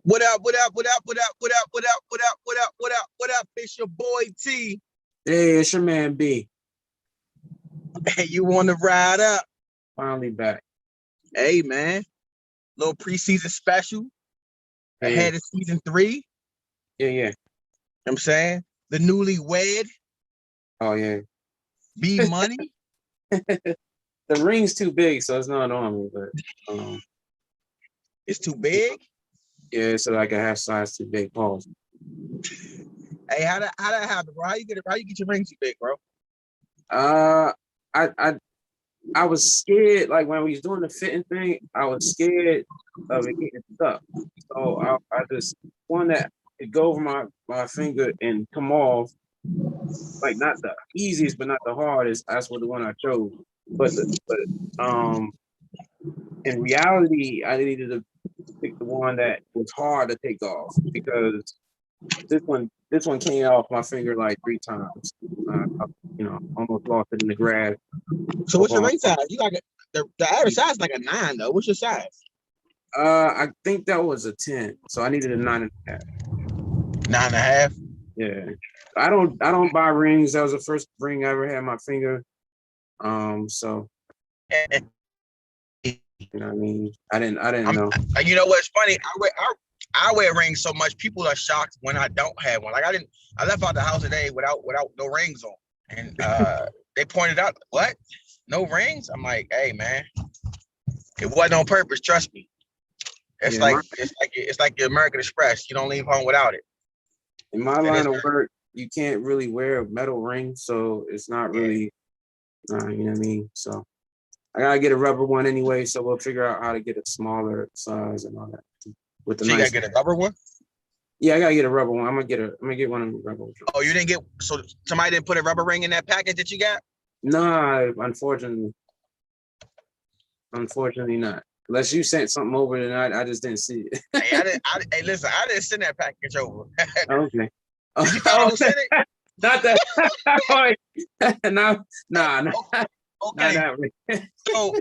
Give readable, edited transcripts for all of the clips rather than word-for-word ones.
What up? What up? What up? What up? What up? What up? What up? What up? What up? What up? It's your boy T. Hey, it's your man B. Hey, you want to ride up? Finally back. Hey, man. Little preseason special ahead of season 3. Yeah. You know what I'm saying? The newlywed. Oh, yeah. B Money. The ring's too big, so it's not on me, but It's too big. yeah, so I can have size too big. Pause. Hey, how that happen, bro? How you get your ring too big, bro? I was scared, like when we was doing the fitting thing, I was scared of it getting stuck. So I just one that could go over my finger and come off, like not the easiest, but not the hardest. That's what the one I chose. But in reality, I needed to pick the one that was hard to take off because this one came off my finger like 3 times. Almost lost it in the grass. So what's your ring size? You got the average size is like a 9 though. What's your size? I think that was a 10, so I needed a 9.5. 9.5. Yeah, I don't buy rings. That was the first ring I ever had on my finger. So you know what I mean? I didn't know. You know what's funny? I wear rings so much, people are shocked when I don't have one. Like I left out the house today without no rings on, and they pointed out, what? No rings? I'm like, hey man, it wasn't on purpose. Trust me. It's like the American Express. You don't leave home without it. In my line of work, you can't really wear a metal ring, so it's not really, you know what I mean? So I gotta get a rubber one anyway. So we'll figure out how to get a smaller size and all that. With the so you gotta get a rubber one? Yeah, I gotta get a rubber one. I'm gonna get one of the rubber ones. Oh, you didn't get, so somebody didn't put a rubber ring in that package that you got? Nah, unfortunately not. Unless you sent something over, then I just didn't see it. Hey, listen, I didn't send that package over. Okay. Did you find out who sent it? Not that. Nah. Okay. Not that. So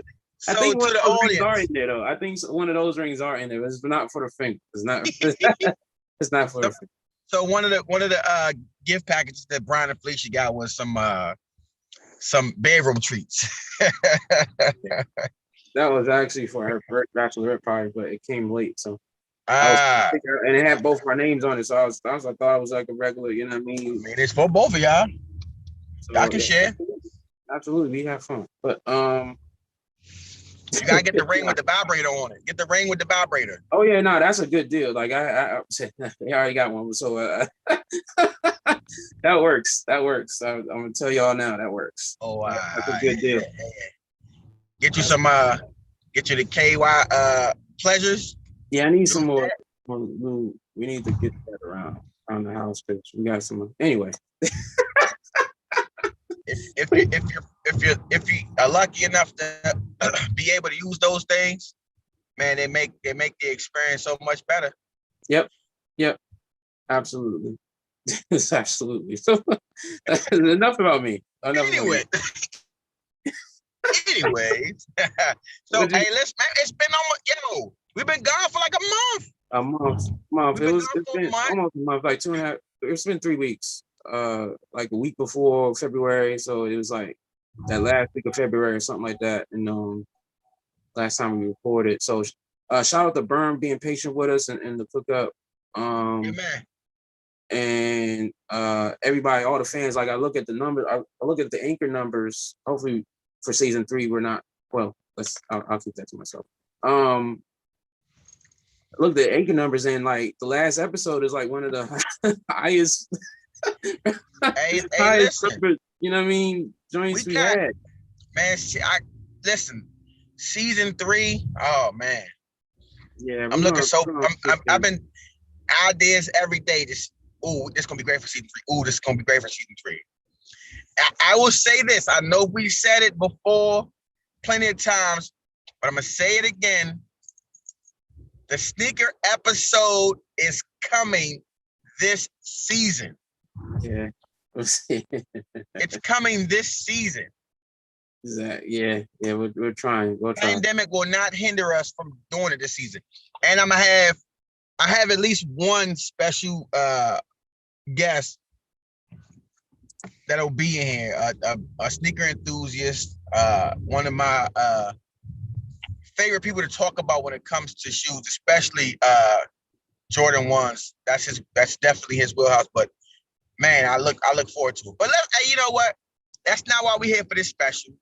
I think one to of the those audience, rings are in there though. I think one of those rings are in there. It's not for the finger. It's not. It's not for the finger. So one of the gift packages that Brian and Felicia got was some bedroom treats. That was actually for her bachelorette party, but it came late, so I was and it had both our names on it. So I thought it was like a regular, you know what I mean? I mean, it's for both of y'all. So, y'all can share. Absolutely, we have fun. But you gotta get the ring with the vibrator on it. Get the ring with the vibrator. Oh yeah, no, that's a good deal. Like I they already got one, so that works. I'm gonna tell y'all now that works. Oh, that's a good deal. Get you some get you the KY pleasures. Yeah, I need some more. We need to get that around the house because we got some. Anyway, if you are lucky enough to be able to use those things, man, they make the experience so much better. Yep, absolutely. It's absolutely. So enough about me. Anyways, so hey, let's, man, it's been almost, we've been gone for like a month. It's been almost a month, like 2.5. It's been 3 weeks. Like a week before February, so it was like that last week of February or something like that. And last time we recorded. So shout out to Berm being patient with us and the hookup. Yeah, man. And everybody, all the fans, like I look at the numbers, I look at the anchor numbers. Hopefully for season 3, we're not, well, I'll keep that to myself. Look, the anchor numbers in like the last episode is like one of the highest highest numbers, you know what I mean, joints we had. Man, listen, season 3, oh man. Yeah, I'm looking I've been ideas every day. This gonna be great for season 3. This is gonna be great for season 3. I will say this. I know we said it before plenty of times, but I'm gonna say it again. The sneaker episode is coming this season. Yeah. It's coming this season. Yeah. We're trying. We'll try. Pandemic will not hinder us from doing it this season. And I have at least one special guest that'll be in here. A sneaker enthusiast, one of my favorite people to talk about when it comes to shoes, especially Jordan 1s. That's definitely his wheelhouse. But man, I look forward to it. But you know what? That's not why we're here for this special.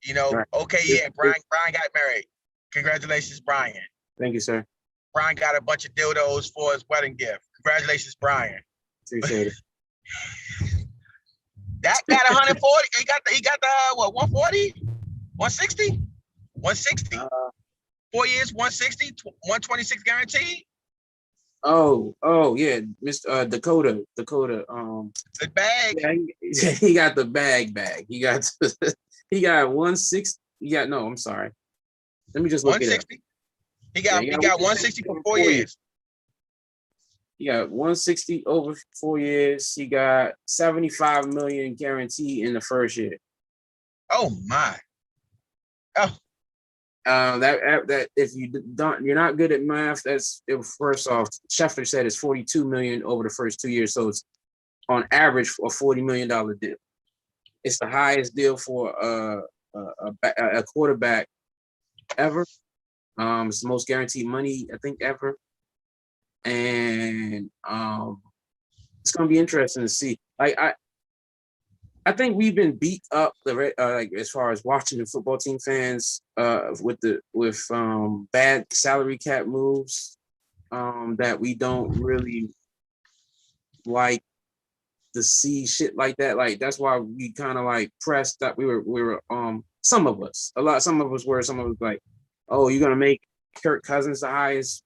You know, Right. okay, yeah, Brian got married. Congratulations, Brian. Thank you, sir. Brian got a bunch of dildos for his wedding gift. Congratulations, Brian. Appreciate it. That got 140. He got the what, 140? 160? 160. 4 years, 160, 126 guaranteed. Oh yeah, Mr. Dakota. The bag. Yeah, he got the bag. He got 160. No, I'm sorry. Let me just look 160. it up. He got 160 for 4 years. He got 160 over 4 years. He got 75 million guaranteed in the first year. Oh my. Oh. That if you're not good at math, first off, Schefter said it's 42 million over the first 2 years, so it's on average a $40 million deal. It's the highest deal for a quarterback ever. It's the most guaranteed money I think ever, and it's gonna be interesting to see. I think we've been beat up like as far as watching the football team fans with bad salary cap moves that we don't really like to see shit like that. Like that's why we kind of like pressed that we were some of us like, oh, you're gonna make Kirk Cousins the highest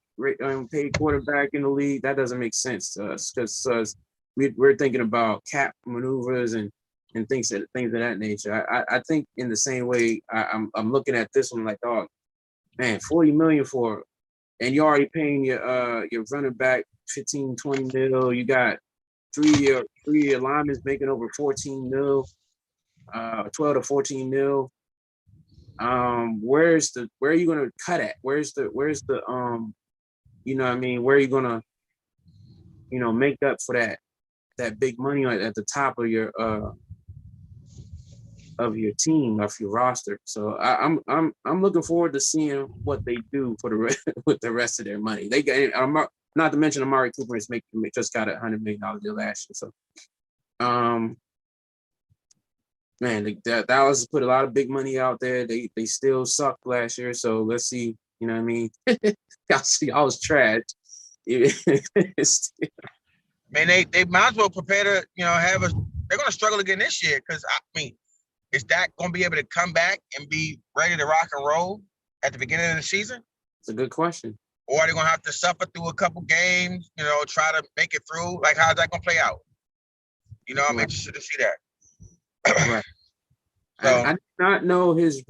paid quarterback in the league. That doesn't make sense to us because we're thinking about cap maneuvers and things of that nature. I think in the same way, I'm looking at this one like, oh man, 40 million for, and you're already paying your running back 15, 20 mil. You got three-year linemen making over 14 mil, 12 to 14 mil. Where are you gonna cut at? Where's the you know what I mean? Where are you gonna, make up for that big money at the top of your team, of your roster? So I'm looking forward to seeing what they do for with the rest of their money. They got, not to mention Amari Cooper just got a $100 million deal last year. So, man, the Dallas put a lot of big money out there. They still sucked last year. So let's see. You know what I mean? I was trash. Man, they might as well prepare to, they're going to struggle again this year because, is Dak going to be able to come back and be ready to rock and roll at the beginning of the season? It's a good question. Or are they going to have to suffer through a couple games, try to make it through? Like, how's that going to play out? I'm interested to see that. Right. So, I did not know his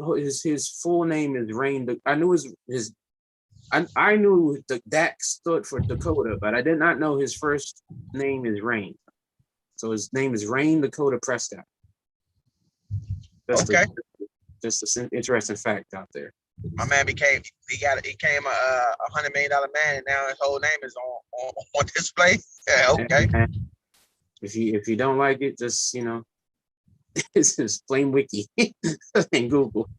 full name is Rain. I knew I knew the Dak stood for Dakota, but I did not know his first name is Rain. So his name is Rain Dakota Prescott. Just an interesting fact out there. My man became a $100 million man, and now his whole name is on display. Yeah, okay. If you don't like it, just this is Flame Wiki and Google.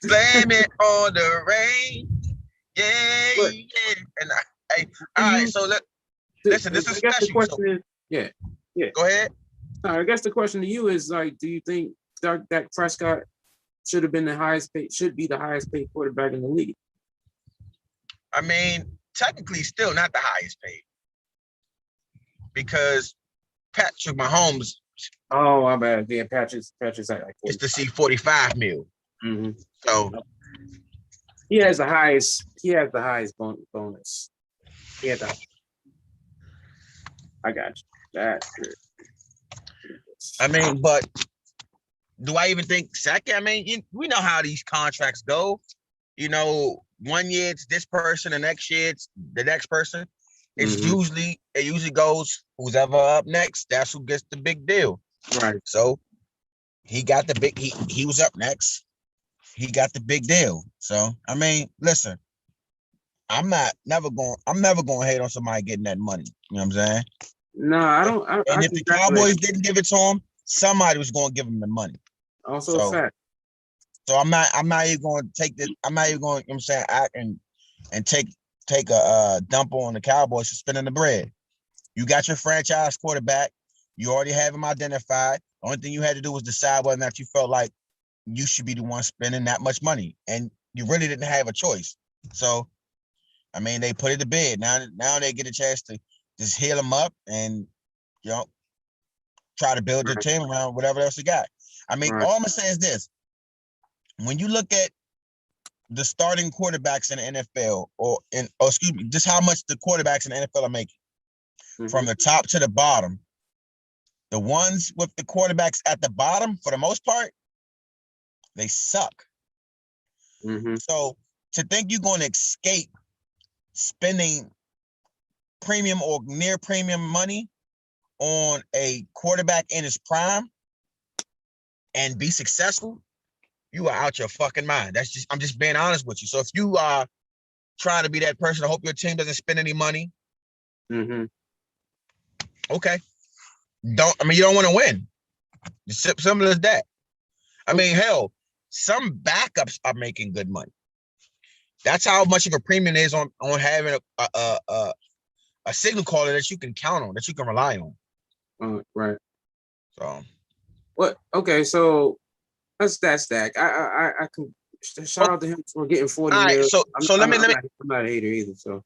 Blame it on the rain. Yeah. And all right. So listen. This is special. Yeah. Go ahead. I guess the question to you is like, do you think Dak Prescott should be the highest paid quarterback in the league? Technically, still not the highest paid because Patrick Mahomes. Oh, my bad. Yeah, Patrick's like 45. It's to see 45 mil. Mm-hmm. So he has the highest bonus. I got you. That's good. But do I even think second? We know how these contracts go. 1 year it's this person, the next year it's the next person. It's usually goes who's ever up next. That's who gets the big deal. Right. So he got the big. He was up next. He got the big deal. So I mean, listen, I'm never going to hate on somebody getting that money. You know what I'm saying? No, I don't. And I if the congratulate Cowboys him. didn't give it to him, somebody was going to give him the money. Also a So fact. so I'm not even going to take this. I'm not even going. You know what I'm saying, act and take a dump on the Cowboys for spending the bread. You got your franchise quarterback. You already have him identified. The only thing you had to do was decide whether or not you felt like you should be the one spending that much money, and you really didn't have a choice. So, I mean, they put it to bed. Now they get a chance to just heal him up and try to build their team around whatever else you got. I mean, all I'm gonna say is this: when you look at the starting quarterbacks in the NFL, excuse me, just how much the quarterbacks in the NFL are making from the top to the bottom. The ones with the quarterbacks at the bottom, for the most part, they suck. So to think you're going to escape spending premium or near premium money on a quarterback in his prime and be successful, you are out your fucking mind. I'm just being honest with you. So if you are trying to be that person, I hope your team doesn't spend any money. Okay. You don't want to win. It's simple as that. I mean, hell, some backups are making good money. That's how much of a premium is on having a signal caller that you can count on, that you can rely on. Right. So what? Okay, so that's Dak. I can shout out to him for getting 40 all right, mil. I'm not a hater either. So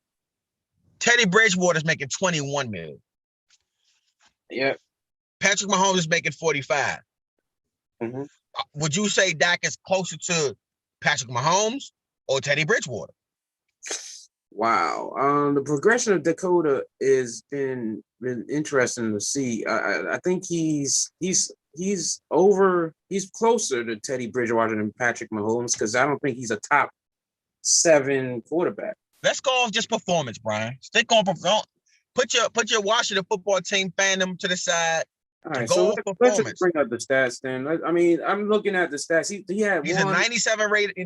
Teddy Bridgewater's making 21 mil. Yeah. Patrick Mahomes is making 45. Would you say Dak is closer to Patrick Mahomes or Teddy Bridgewater? Wow. The progression of Dakota is been interesting to see. I think he's closer to Teddy Bridgewater than Patrick Mahomes, because I don't think he's a top 7 quarterback. Let's go off just performance, Brian. Stick on performance. Put your Washington football team fandom to the side. All right, so let's just bring up the stats then. I mean, I'm looking at the stats. He's a 97 rated. He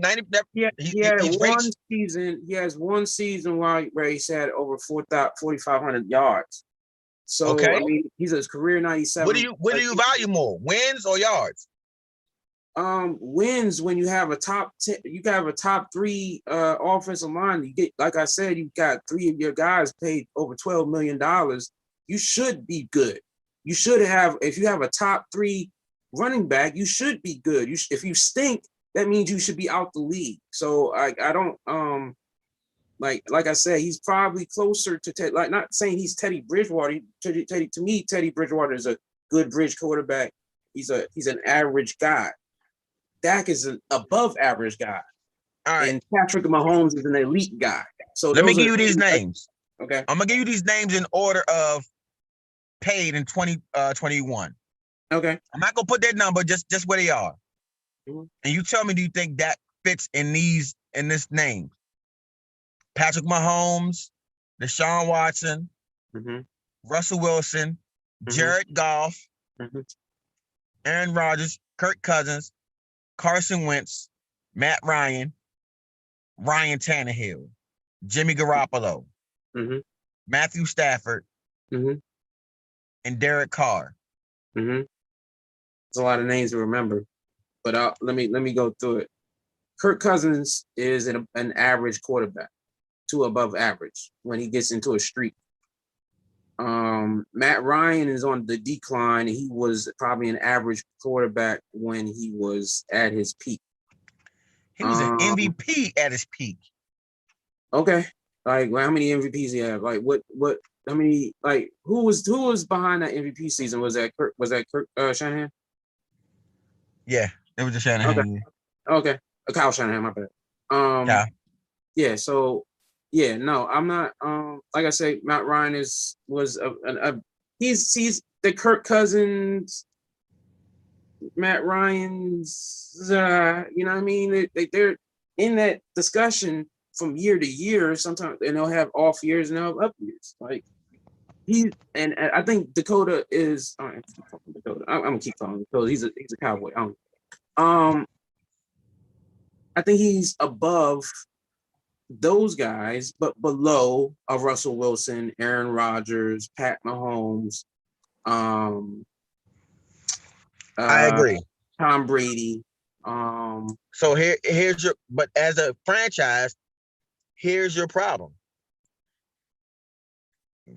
had one season. He has one season where he's had over 4,500 yards. So okay. I mean, he's a career 97. What do you value more, wins or yards? Wins when you have a top 10. You have a top 3 offensive line. You get, like I said, you got 3 of your guys paid over $12 million. You should be good. You should have, if you have a top 3 running back, you should be good. If you stink, that means you should be out the league. So I don't like I said, he's probably closer to Teddy. Like, not saying he's Teddy Bridgewater. To me, Teddy Bridgewater is a good bridge quarterback. He's an average guy. Dak is an above average guy. All right. And Patrick Mahomes is an elite guy. So let me give you these names. Okay. I'm gonna give you these names in order of paid in 2021. Okay. I'm not gonna put that number, just where they are. And you tell me, do you think that fits in this name? Patrick Mahomes, Deshaun Watson, Russell Wilson, Jared Goff, Aaron Rodgers, Kirk Cousins, Carson Wentz, Matt Ryan, Ryan Tannehill, Jimmy Garoppolo, Matthew Stafford, and Derek Carr. It's a lot of names to remember, but let me go through it. Kirk Cousins is an average quarterback to above average when he gets into a streak. Matt Ryan is on the decline. He was probably an average quarterback when he was at his peak. He was an MVP at his peak. Okay. Like, how many MVPs he have? Like, how many, like, who was behind that MVP season? Was that Kirk Shanahan? Yeah, it was the Shanahan. Okay. Kyle Shanahan, my bad. Yeah. Yeah, so yeah, no, I'm not. Like I say, Matt Ryan he's the Kirk Cousins, Matt Ryan's. You know what I mean? They're in that discussion from year to year. Sometimes, and they'll have off years and they'll have up years. Like, and I think Dakota is. I keep calling Dakota. I'm gonna keep calling him Dakota. He's a Cowboy. I think he's above those guys, but below a Russell Wilson, Aaron Rodgers, Pat Mahomes, I uh, agree. Tom Brady. So here's your. But as a franchise, here's your problem.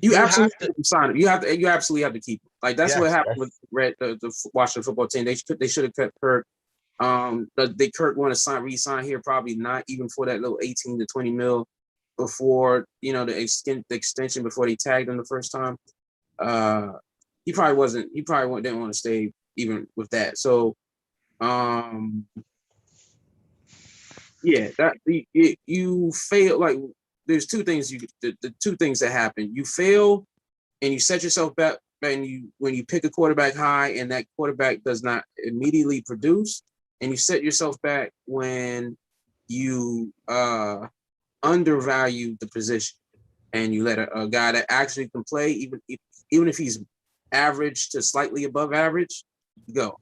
You have absolutely to. have to sign him. You absolutely have to keep him. Like that's what Yes. happened with the Washington football team. They should have kept Kirk. Kirk want to re-sign here, probably not even for that little 18 to 20 mil before the extension before they tagged him the first time. He probably didn't want to stay even with that. So yeah, that you fail. Like there's two things the two things that happen. You fail and you set yourself back, and when you pick a quarterback high and that quarterback does not immediately produce, and you set yourself back when you undervalue the position and you let a guy that actually can play, even if he's average to slightly above average, go,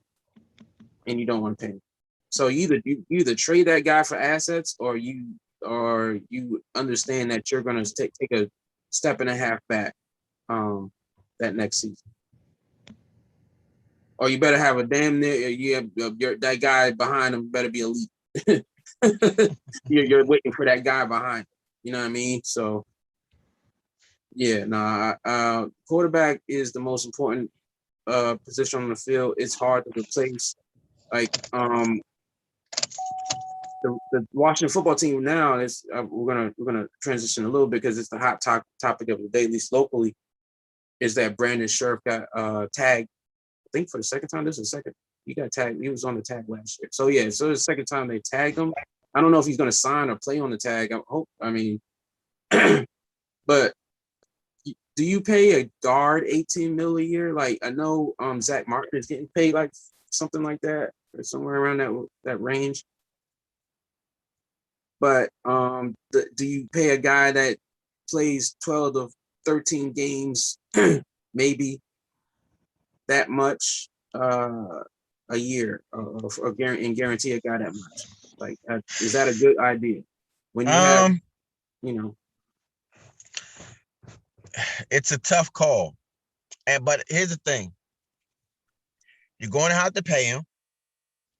and you don't want to pay him. So you either trade that guy for assets, or you understand that you're going to take a step and a half back that next season. Or you better have a damn near that guy behind him better be elite. You're waiting for that guy behind him. You know what I mean? So yeah, quarterback is the most important position on the field. It's hard to replace. Like the Washington football team now is we're gonna transition a little bit because it's the hot topic of the day, at least locally, is that Brandon Scherff got tagged. I think for the second time. This is the second. He got tagged. He was on the tag last year. So yeah, so the second time they tagged him. I don't know if he's gonna sign or play on the tag. But do you pay a guard 18 mil a year? Like I know Zach Martin is getting paid like something like that, or somewhere around that range. But do you pay a guy that plays 12 to 13 games, maybe that much a year, or guarantee a guy that much? Like, is that a good idea? When you have, it's a tough call, but here's the thing: you're going to have to pay him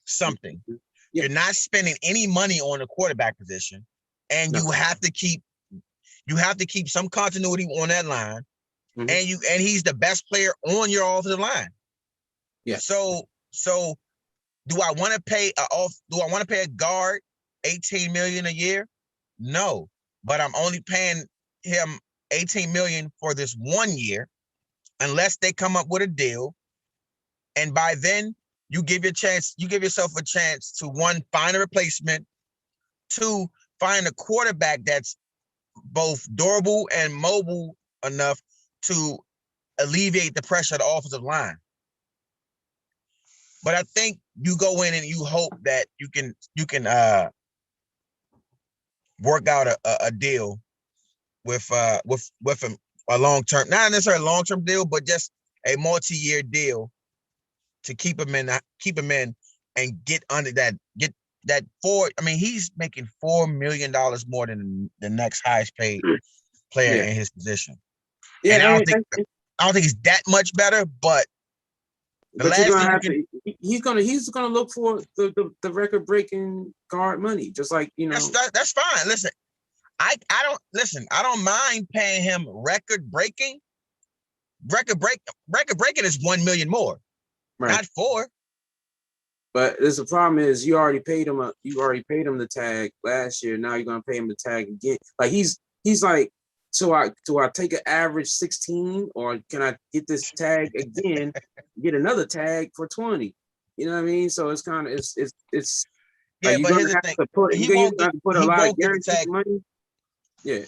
something. Yeah. You're not spending any money on the quarterback position, and you have to keep some continuity on that line, and he's the best player on your offensive line. Yeah. So do I want to pay a guard $18 million a year? No, but I'm only paying him $18 million for this 1 year, unless they come up with a deal, and by then you give yourself a chance to, one, find a replacement, two, find a quarterback that's both durable and mobile enough to alleviate the pressure of the offensive line. But I think you go in and you hope that you can work out a deal with a long-term, not necessarily a long-term deal, but just a multi-year deal to keep him in and get under that four. I mean, he's making $4 million more than the next highest paid player in his position. Yeah, and I don't think he's that much better, but he's gonna look for the record-breaking guard money, just like That's fine. Listen, I don't mind paying him record-breaking. Record-breaking is $1 million more. Right. Not 4. But there's a problem is you already paid him the tag last year. Now you're gonna pay him the tag again. Like he's like, do I take an average 16, or can I get this tag again, get another tag for 20? You know what I mean? So it's kind of it's yeah. But here's the thing: you're gonna have to put a lot of guaranteed money. Yeah,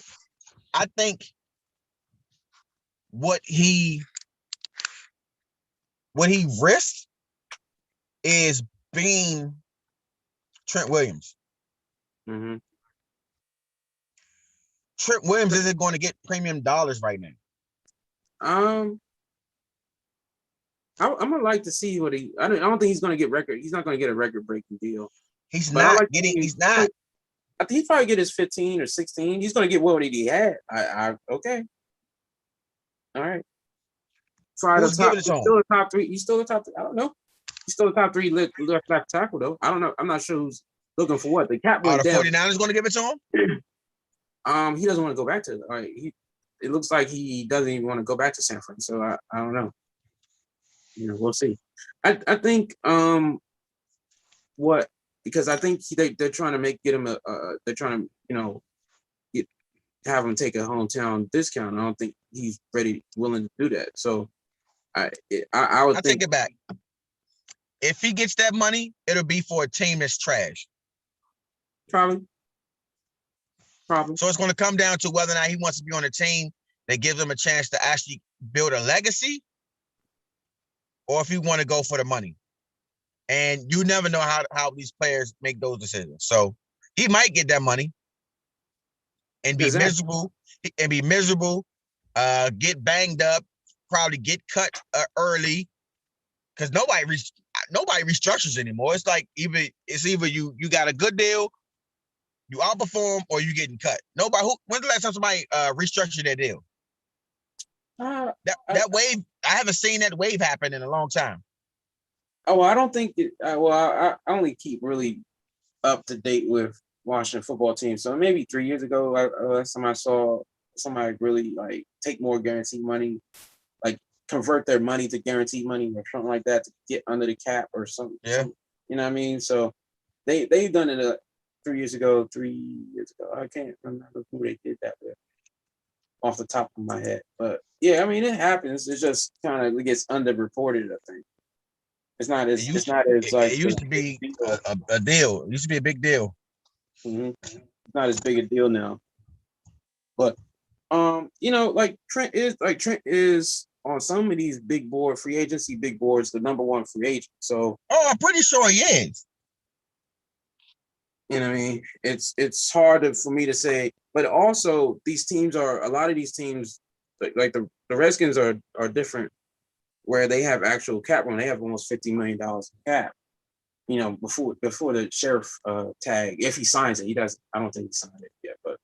I think what he risks is being Trent Williams. Mm-hmm. Trent Williams isn't going to get premium dollars right now. I'm gonna like to see what he. I don't think he's gonna get record. He's not gonna get a record breaking deal. He's But I not like getting. to see, He's not. I think he'd probably get his 15 or 16. He's gonna get what he had. Okay. All right. Try the Who's top. giving it to He's him? still a top three. He's still a top. I don't know. He's still a top three left tackle though. I don't know. I'm not sure who's looking for what. The cap Are went the down. 49ers going to give it to him? He doesn't want to go back to. It looks like he doesn't even want to go back to San Fran. So I don't know. We'll see. I think because I think they're trying to get him they're trying to have him take a hometown discount. I don't think he's willing to do that. So I would think. Take it back. If he gets that money, it'll be for a team that's trash. Probably. So it's going to come down to whether or not he wants to be on a team that gives him a chance to actually build a legacy, or if he want to go for the money. And you never know how these players make those decisions. So he might get that money and be miserable, get banged up, probably get cut early, because nobody restructures anymore. It's like either you got a good deal, you outperform, or you getting cut. When's the last time somebody restructured their deal? That wave, I haven't seen that wave happen in a long time. Oh, well, I don't think it. I only keep really up to date with Washington football team. So maybe 3 years ago, last time I saw somebody really like take more guaranteed money, like convert their money to guaranteed money or something like that to get under the cap or something. Yeah. You know what I mean? So they've done it 3 years ago. I can't remember who they did that with off the top of my head. But yeah, I mean it happens. It's just kind of gets underreported, I think. It's not as like it used to be a deal. It used to be a big deal. Mm-hmm. It's not as big a deal now. But like Trent is on some of these free agency big boards, the number one free agent. So I'm pretty sure he is. You know what I mean? It's hard for me to say, but also a lot of these teams, like the Redskins are different, where they have actual cap room. They have almost $50 million in cap. Before the Scherff tag, if he signs it, he doesn't. I don't think he signed it yet, but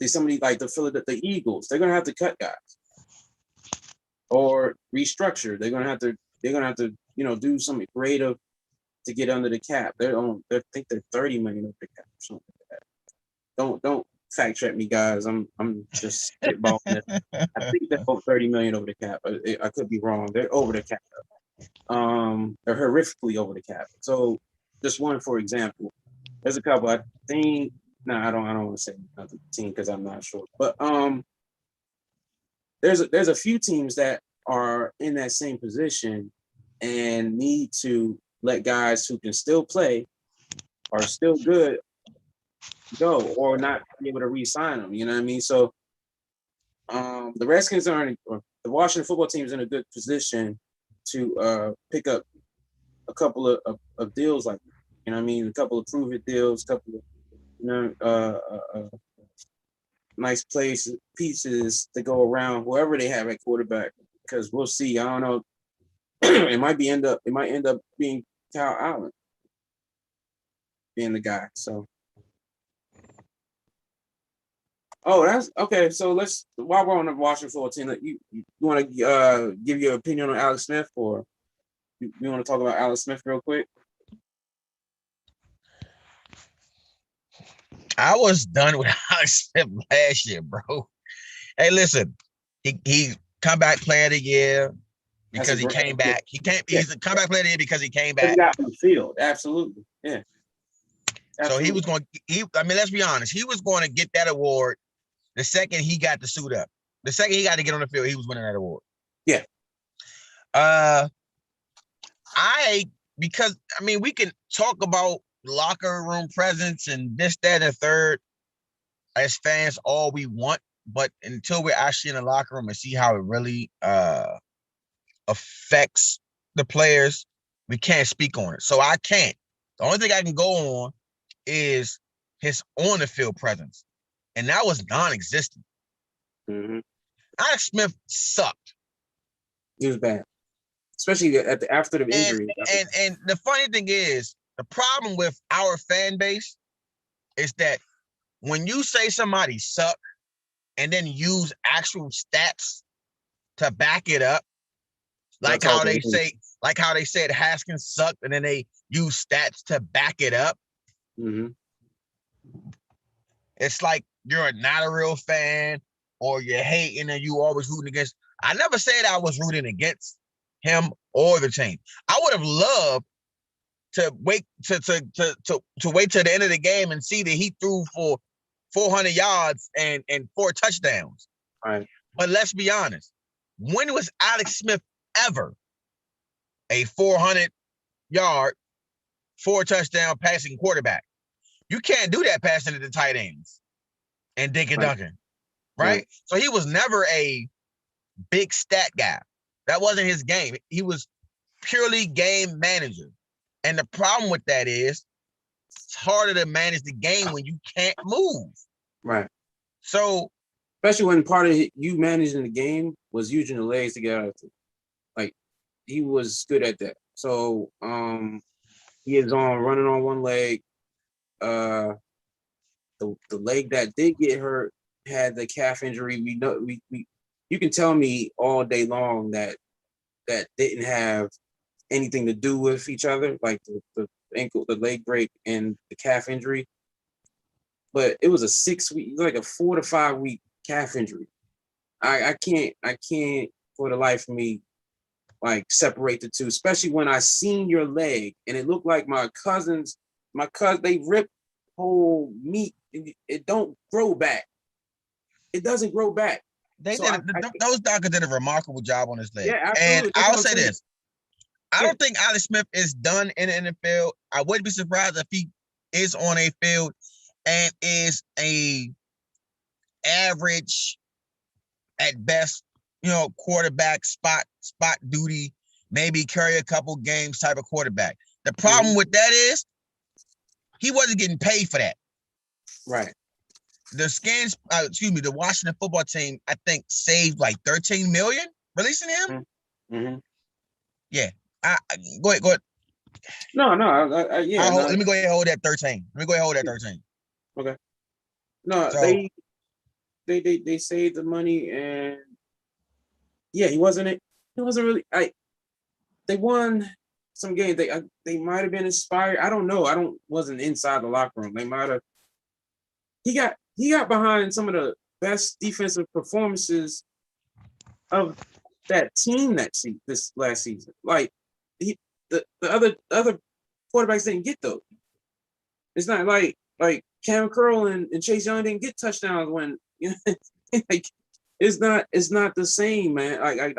somebody like the Eagles, they're gonna have to cut guys or restructure. They're gonna have to do something creative to get under the cap. I think they're 30 million over the cap or something like that. Don't fact check me, guys. I'm just spitballing it. I think they're over 30 million over the cap. I could be wrong. They're over the cap. They're horrifically over the cap. So just one for example. There's a couple. I think. No, I don't want to say another team because I'm not sure. But there's a few teams that are in that same position and need to let guys who can still play, are still good, go or not be able to re-sign them. You know what I mean? So the Redskins or the Washington football team is in a good position to pick up a couple of deals like that. You know what I mean? A couple of prove-it deals, a couple of nice pieces to go around whoever they have at quarterback, because we'll see. I don't know. It might end up being Kyle Allen being the guy. So that's okay. So while we're on the Washington football team, you want to give your opinion on Alex Smith, or you want to talk about Alex Smith real quick? I was done with Alex Smith last year, bro. Hey, listen, he comeback player of the year because he came back. He's a comeback player of the year because he came back. He got on the field, absolutely, yeah. Absolutely. So he was going. Let's be honest. He was going to get that award the second he got the suit up. The second he got to get on the field, he was winning that award. Yeah. We can talk about locker room presence and this, that, and third as fans all we want, but until we're actually in the locker room and see how it really affects the players, we can't speak on it. So I can't. The only thing I can go on is his on the field presence. and that was non-existent. Mm-hmm. Alex Smith sucked. He was bad, especially after the injury. And the funny thing is, the problem with our fan base is that when you say somebody suck and then use actual stats to back it up, like how they said Haskins sucked, and then they use stats to back it up. Mm-hmm. It's like you're not a real fan, or you're hating and you always rooting against. I never said I was rooting against him or the team. I would have loved to wait to wait till the end of the game and see that he threw for 400 yards and 4 touchdowns. All right. But let's be honest. When was Alex Smith ever a 400-yard, 4-touchdown passing quarterback? You can't do that passing to the tight ends and Dick and Duncan, right? So he was never a big stat guy. That wasn't his game. He was purely game manager. And the problem with that is it's harder to manage the game when you can't move. Right. So, especially when part of you managing the game was using the legs to get out of it. Like, he was good at that. So, he is on running on one leg. The leg that did get hurt had the calf injury. We know we you can tell me all day long that didn't have anything to do with each other, like the ankle, the leg break, and the calf injury. But it was a 6-week, like a 4 to 5 week calf injury. I can't for the life of me like separate the two, especially when I seen your leg and it looked like my cousin, they ripped whole meat. It don't grow back. It doesn't grow back. Those doctors did a remarkable job on his leg. Yeah, absolutely. And I'll say this. I don't think Alex Smith is done in the NFL. I wouldn't be surprised if he is on a field and is a average at best, quarterback, spot duty, maybe carry a couple games type of quarterback. The problem with that is he wasn't getting paid for that. Right. The Washington football team, I think, saved like $13 million releasing him. Mm-hmm. Yeah. Go ahead. No. Yeah. Let me go ahead and hold that 13. Okay. No, so, they saved the money, and yeah, he wasn't really. They won some games. They might have been inspired. I don't know. Wasn't inside the locker room. They might have. He got behind some of the best defensive performances of that team this last season. Like the other quarterbacks didn't get those. It's not like Cam Curl and Chase Young didn't get touchdowns when like it's not the same, man. I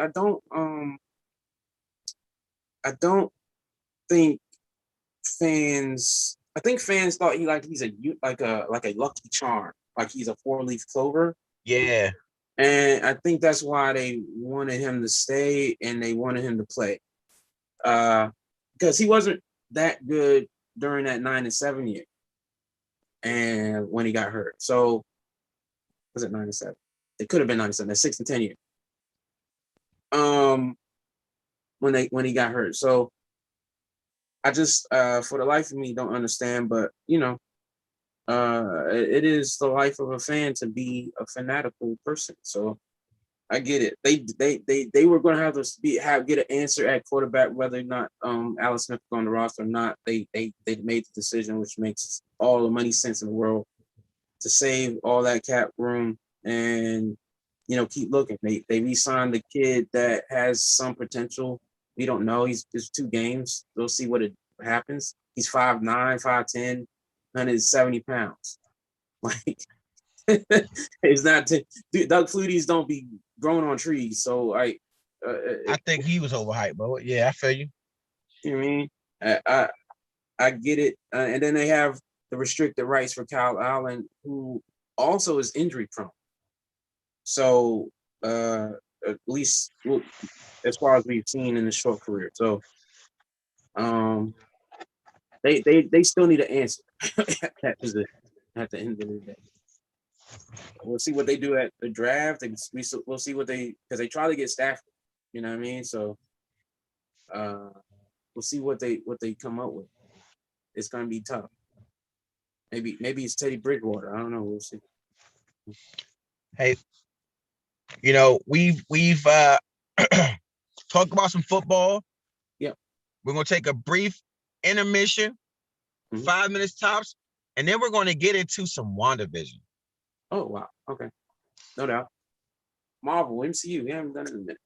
don't think fans. I think fans thought he's a lucky charm, like he's a 4-leaf clover. Yeah. And I think that's why they wanted him to stay and they wanted him to play. Because he wasn't that good during that 9-7 year. And when he got hurt. So was it 9-7? It could have been 9-7, that 6-10 year. When he got hurt. So I just for the life of me don't understand, but it is the life of a fan to be a fanatical person. So I get it. They were going to have to get an answer at quarterback whether or not Alex Smith was on the roster or not. They made the decision, which makes all the money sense in the world, to save all that cap room and keep looking. They re-signed the kid that has some potential. We don't know. It's 2 games. We'll see what happens. He's 5'9", 5'10", 170 pounds. Like it's not. Doug Flutie's don't be growing on trees. So I think he was overhyped, but yeah, I feel you. You know what I mean? I get it. And then they have the restricted rights for Kyle Allen, who also is injury prone. So at least as far as we've seen in the short career. So they still need an answer at that position at the end of the day. We'll see what they do at the draft. We'll see what because they try to get Stafford. You know what I mean? So we'll see what they come up with. It's gonna be tough. Maybe it's Teddy Bridgewater. I don't know. We'll see. Hey, we've talked about some football. Yep. We're gonna take a brief intermission, 5 minutes tops, and then we're gonna get into some WandaVision. Oh wow. Okay. No doubt. Marvel, MCU. We haven't done it in a minute.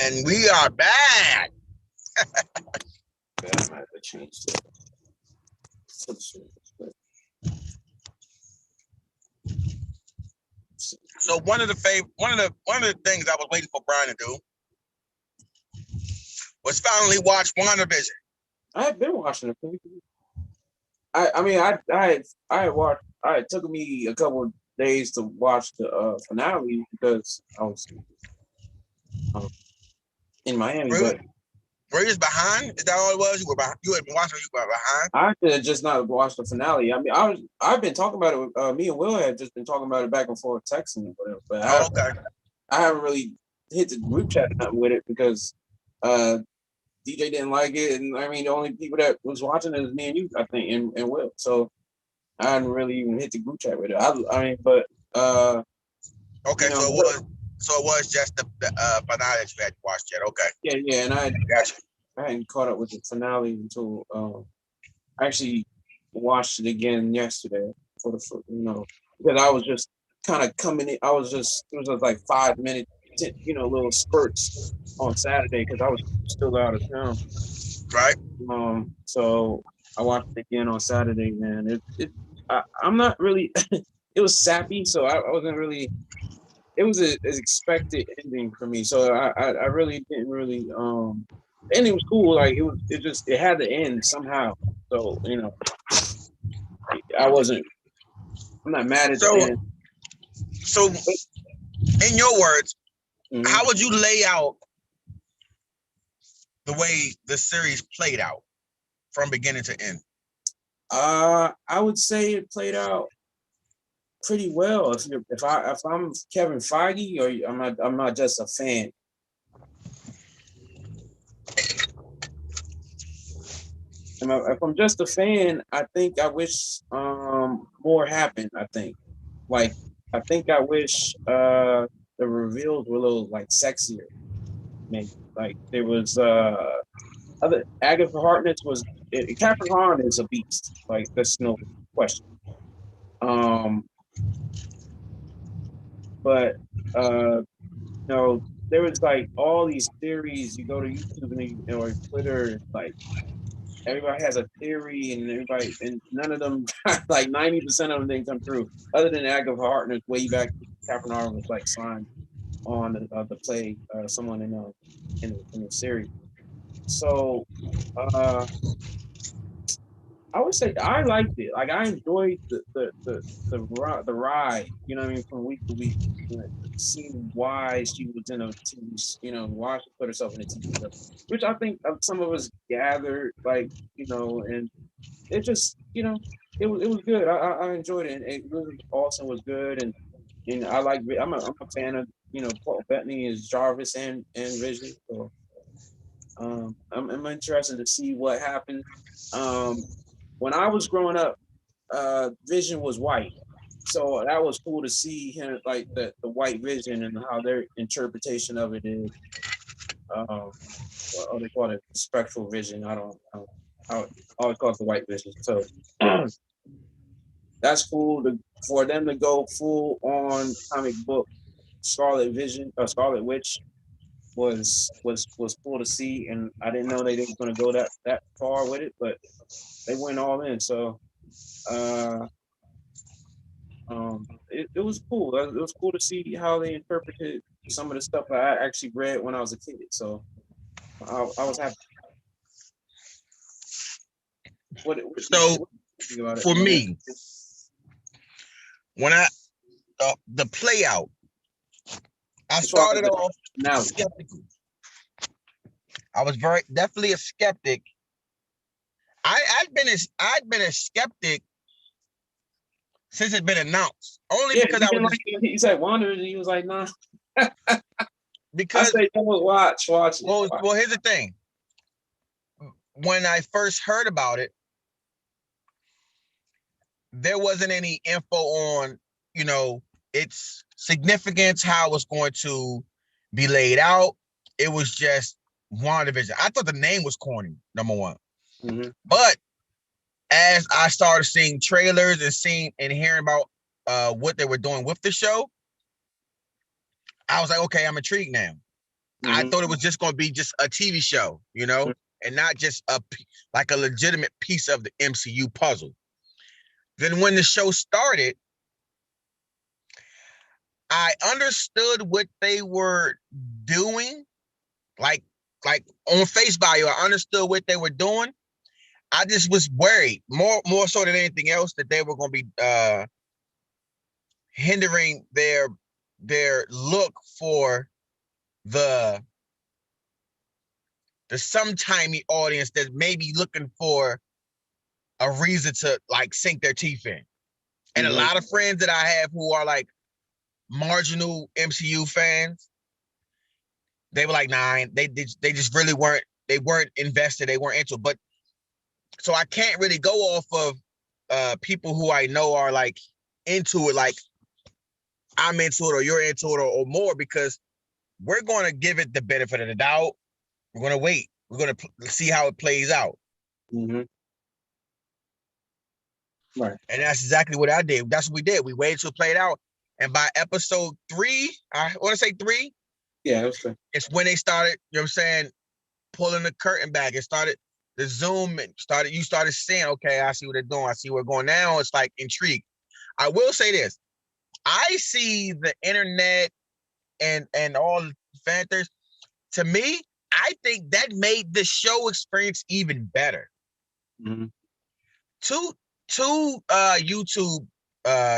And we are back. I might have to change that. So one of the things I was waiting for Brian to do was finally watch WandaVision. I had been watching it. I watched. It took me a couple of days to watch the finale because I was in Miami. But were you behind? Is that all it was? You were behind. You had been watching. You were behind. I could have just not watched the finale. I mean, I've been talking about it. Me and Will had just been talking about it back and forth, texting and whatever. But I haven't really hit the group chat nothing with it because DJ didn't like it, and I mean the only people that was watching it was me and you, I think, and Will. So I hadn't really even hit the group chat with it. Okay, you know, so it was just the finale that you had watched yet. Okay. Yeah, and I hadn't caught up with the finale until I actually watched it again yesterday because I was just kind of coming in. It was just like 5 minutes, little spurts on Saturday because I was still out of town. Right. So I watched it again on Saturday, man. I'm not really. It was sappy, so I wasn't really. It was an expected ending for me, so I really didn't really. The ending was cool. Like it had to end somehow. So I'm not mad at the end. So, in your words, how would you lay out the way the series played out from beginning to end? I would say it played out pretty well. If I'm Kevin Feige, or I'm not just a fan. If I'm just a fan, I think I wish more happened. I think I wish the reveals were a little like sexier. Maybe like there was other Agatha Harkness was Catherine Hahn is a beast. Like there's no question. But there was like all these theories. You go to YouTube or Twitter, like everybody has a theory, and none of them, like 90% of them didn't come through. Other than Agatha Harkness, way back, Catherine Hahn was like signed on the play, someone in the series. So I would say I liked it. Like I enjoyed the ride. You know what I mean, from week to week. Seeing why she was in a TV, why she put herself in a TV show, which I think some of us gathered, like, and it just, it was good. I enjoyed it, and it really Austin was good, and I like. I'm a fan of Paul Bettany as Jarvis and Vision. So I'm interested to see what happened. When I was growing up, Vision was white. So that was cool to see him, like the white Vision and how their interpretation of it is. They call it spectral vision. I always call it the white Vision. So that's cool for them to go full on comic book Scarlet Witch was cool to see, and I didn't know they were going to go that far with it, but they went all in. So it was cool. It was cool to see how they interpreted some of the stuff that I actually read when I was a kid. So I was happy. For me, when the play out, I started off skeptical. I was definitely a skeptic. I'd been a skeptic since it's been announced. Only because he said Wanda, and he was like, nah. Because I say, watch it. Well, here's the thing. When I first heard about it, there wasn't any info on, its significance, how it was going to be laid out. It was just WandaVision. I thought the name was corny, number one. Mm-hmm. But as I started seeing trailers and hearing about what they were doing with the show, I was like, okay, I'm intrigued now. I thought it was just going to be just a TV show, you know, and not just like a legitimate piece of the MCU puzzle. Then when the show started, I understood what they were doing. Like on face value, I understood what they were doing. I just was worried more so than anything else that they were going to be hindering their look for the sometimey audience that may be looking for a reason to like sink their teeth in. And a lot of friends that I have who are like marginal MCU fans, they were like, nah, they just really weren't invested, they weren't into it. But so I can't really go off of people who I know are like into it, like I'm into it or you're into it or more, because we're going to give it the benefit of the doubt. We're going to wait. We're going to see how it plays out. Right. And that's exactly what I did. That's what we did. We waited till it played out. And by episode 3, I want to say 3. Yeah, okay. It's when they started, you know what I'm saying, pulling the curtain back. It started, the zoom started, you started saying, okay, I see what they're doing. I see where we're going now. It's like intrigue. I will say this. I see the internet and all the factors. To me, I think that made the show experience even better. Two YouTube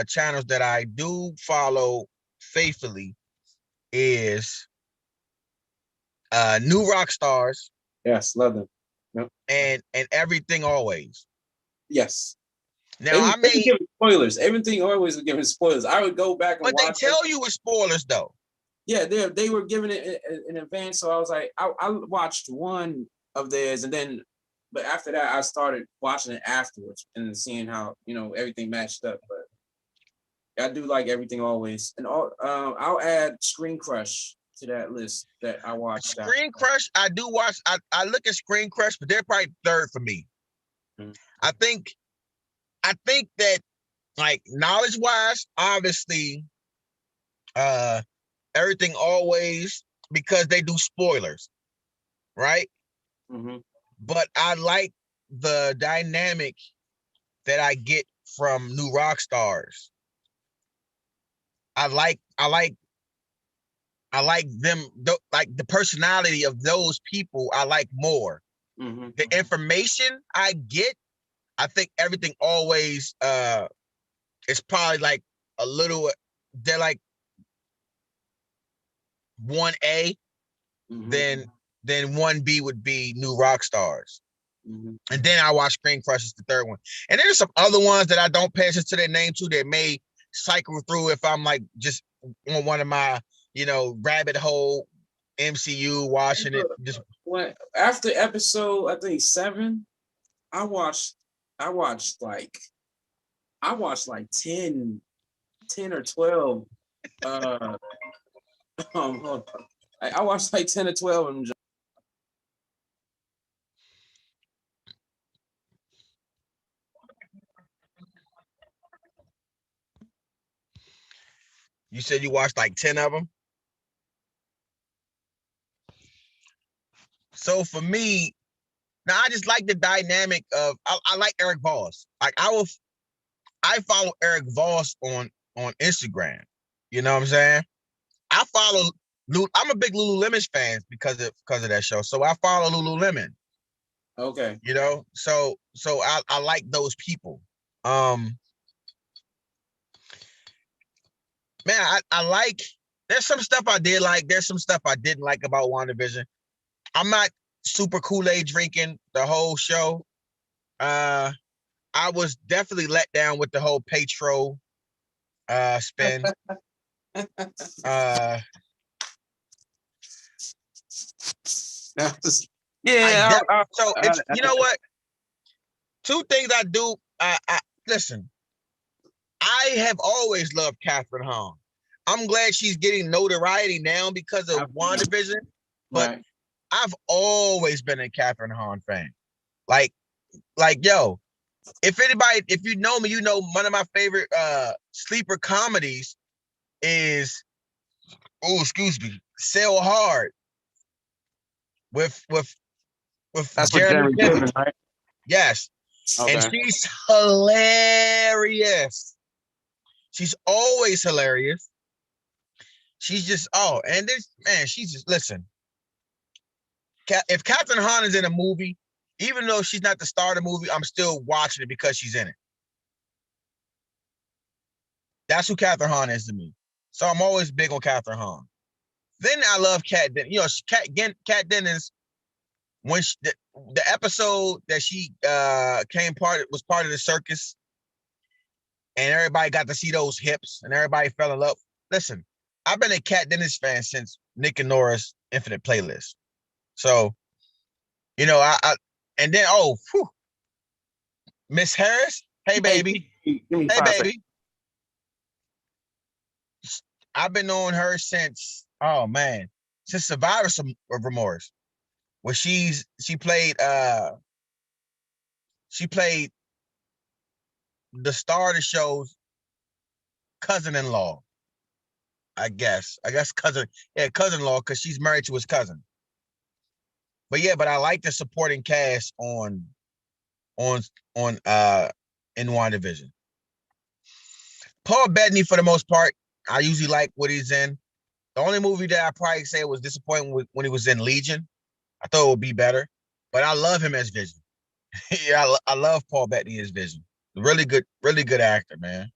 channels that I do follow faithfully is New Rock Stars. Yes, love them. Yep. And Everything Always. Yes. Now they giving spoilers. Everything Always was giving spoilers. I would go back and watch. But they tell you with spoilers though. Yeah, they were giving it in advance. So I was like, I watched one of theirs, but after that I started watching it afterwards and seeing how, you know, everything matched up. But I do like Everything Always, and I'll add Screen Crush to that list that I watched. Screen Crush, I do watch. I look at Screen Crush, but they're probably third for me. I think that, like, knowledge wise, obviously, Everything Always, because they do spoilers, right? But I like the dynamic that I get from New Rock Stars. I like them, like the personality of those people. I like more. The information I get, I think Everything Always is probably like a little. They're like 1A, then 1B would be New Rock Stars. And then I watch Screen Crush is the third one. And there's some other ones that I don't pay attention to their name to that may cycle through if I'm like just on one of my, you know, rabbit hole MCU watching it. Just after episode, I think 7, I watched like 10 or 12. Hold on. I watched like 10 or 12 of them. You said you watched like 10 of them? So for me, now I just like the dynamic of, I like Eric Voss. Like I follow Eric Voss on Instagram. You know what I'm saying? I'm a big Lululemon fan because of that show. So I follow Lululemon. Okay. You know, so I like those people. Man, I like, there's some stuff I did like, there's some stuff I didn't like about WandaVision. I'm not super Kool-Aid drinking the whole show. I was definitely let down with the whole Petro spin. Yeah. So it's, you know what? 2 things I do. I listen. I have always loved Catherine Hahn. I'm glad she's getting notoriety now because of WandaVision, but right. I've always been a Catherine Hahn fan. Like, yo, if you know me, you know one of my favorite sleeper comedies is, Sail Hard. with That's with Jeremy Jeremy Piven. Piven, right? Yes. Okay. And she's hilarious. She's always hilarious. She's just, and this, man, she's just, listen. If Catherine Hahn is in a movie, even though she's not the star of the movie, I'm still watching it because she's in it. That's who Catherine Hahn is to me. So I'm always big on Catherine Hahn. Then I love Kat Dennings. You know, Kat Dennings, when the episode that she was part of the circus, and everybody got to see those hips, and everybody fell in love. Listen, I've been a Kat Dennings fan since Nick and Nora's Infinite Playlist. So, you know, I and then Miss Harris, hey baby, Give me hey 5 seconds. baby. I've been on her since since Survivor Remorse, where she played the star of the show's cousin-in-law. I guess cousin-in-law, because she's married to his cousin. But I like the supporting cast on in Wandavision. Paul Bettany, for the most part, I usually like what he's in. The only movie that I probably say was disappointing when he was in Legion. I thought it would be better, but I love him as Vision. Yeah, I love Paul Bettany as Vision. Really good actor, man.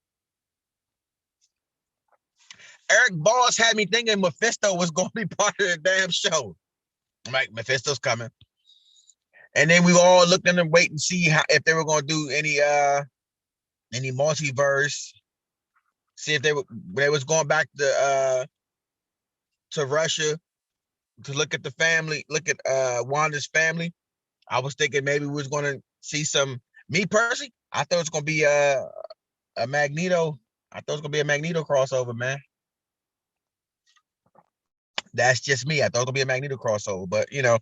Eric Boss had me thinking Mephisto was going to be part of the damn show. I'm like, Mephisto's coming. And then we all looked in and wait and see if they were going to do any multiverse. See if they was going back to Russia to look at the family, look at Wanda's family. I was thinking maybe we was going to see some. Me personally, I thought it was going to be a Magneto. I thought it was going to be a Magneto crossover, man. That's just me. I thought it was going to be a Magneto crossover, but you know,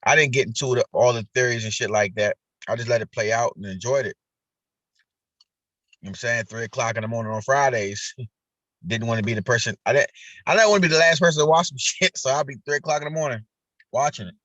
I didn't get into all the theories and shit like that. I just let it play out and enjoyed it. You know what I'm saying? 3:00 in the morning on Fridays. Didn't want to be the person. I didn't want to be the last person to watch some shit, so I'll be 3:00 in the morning watching it.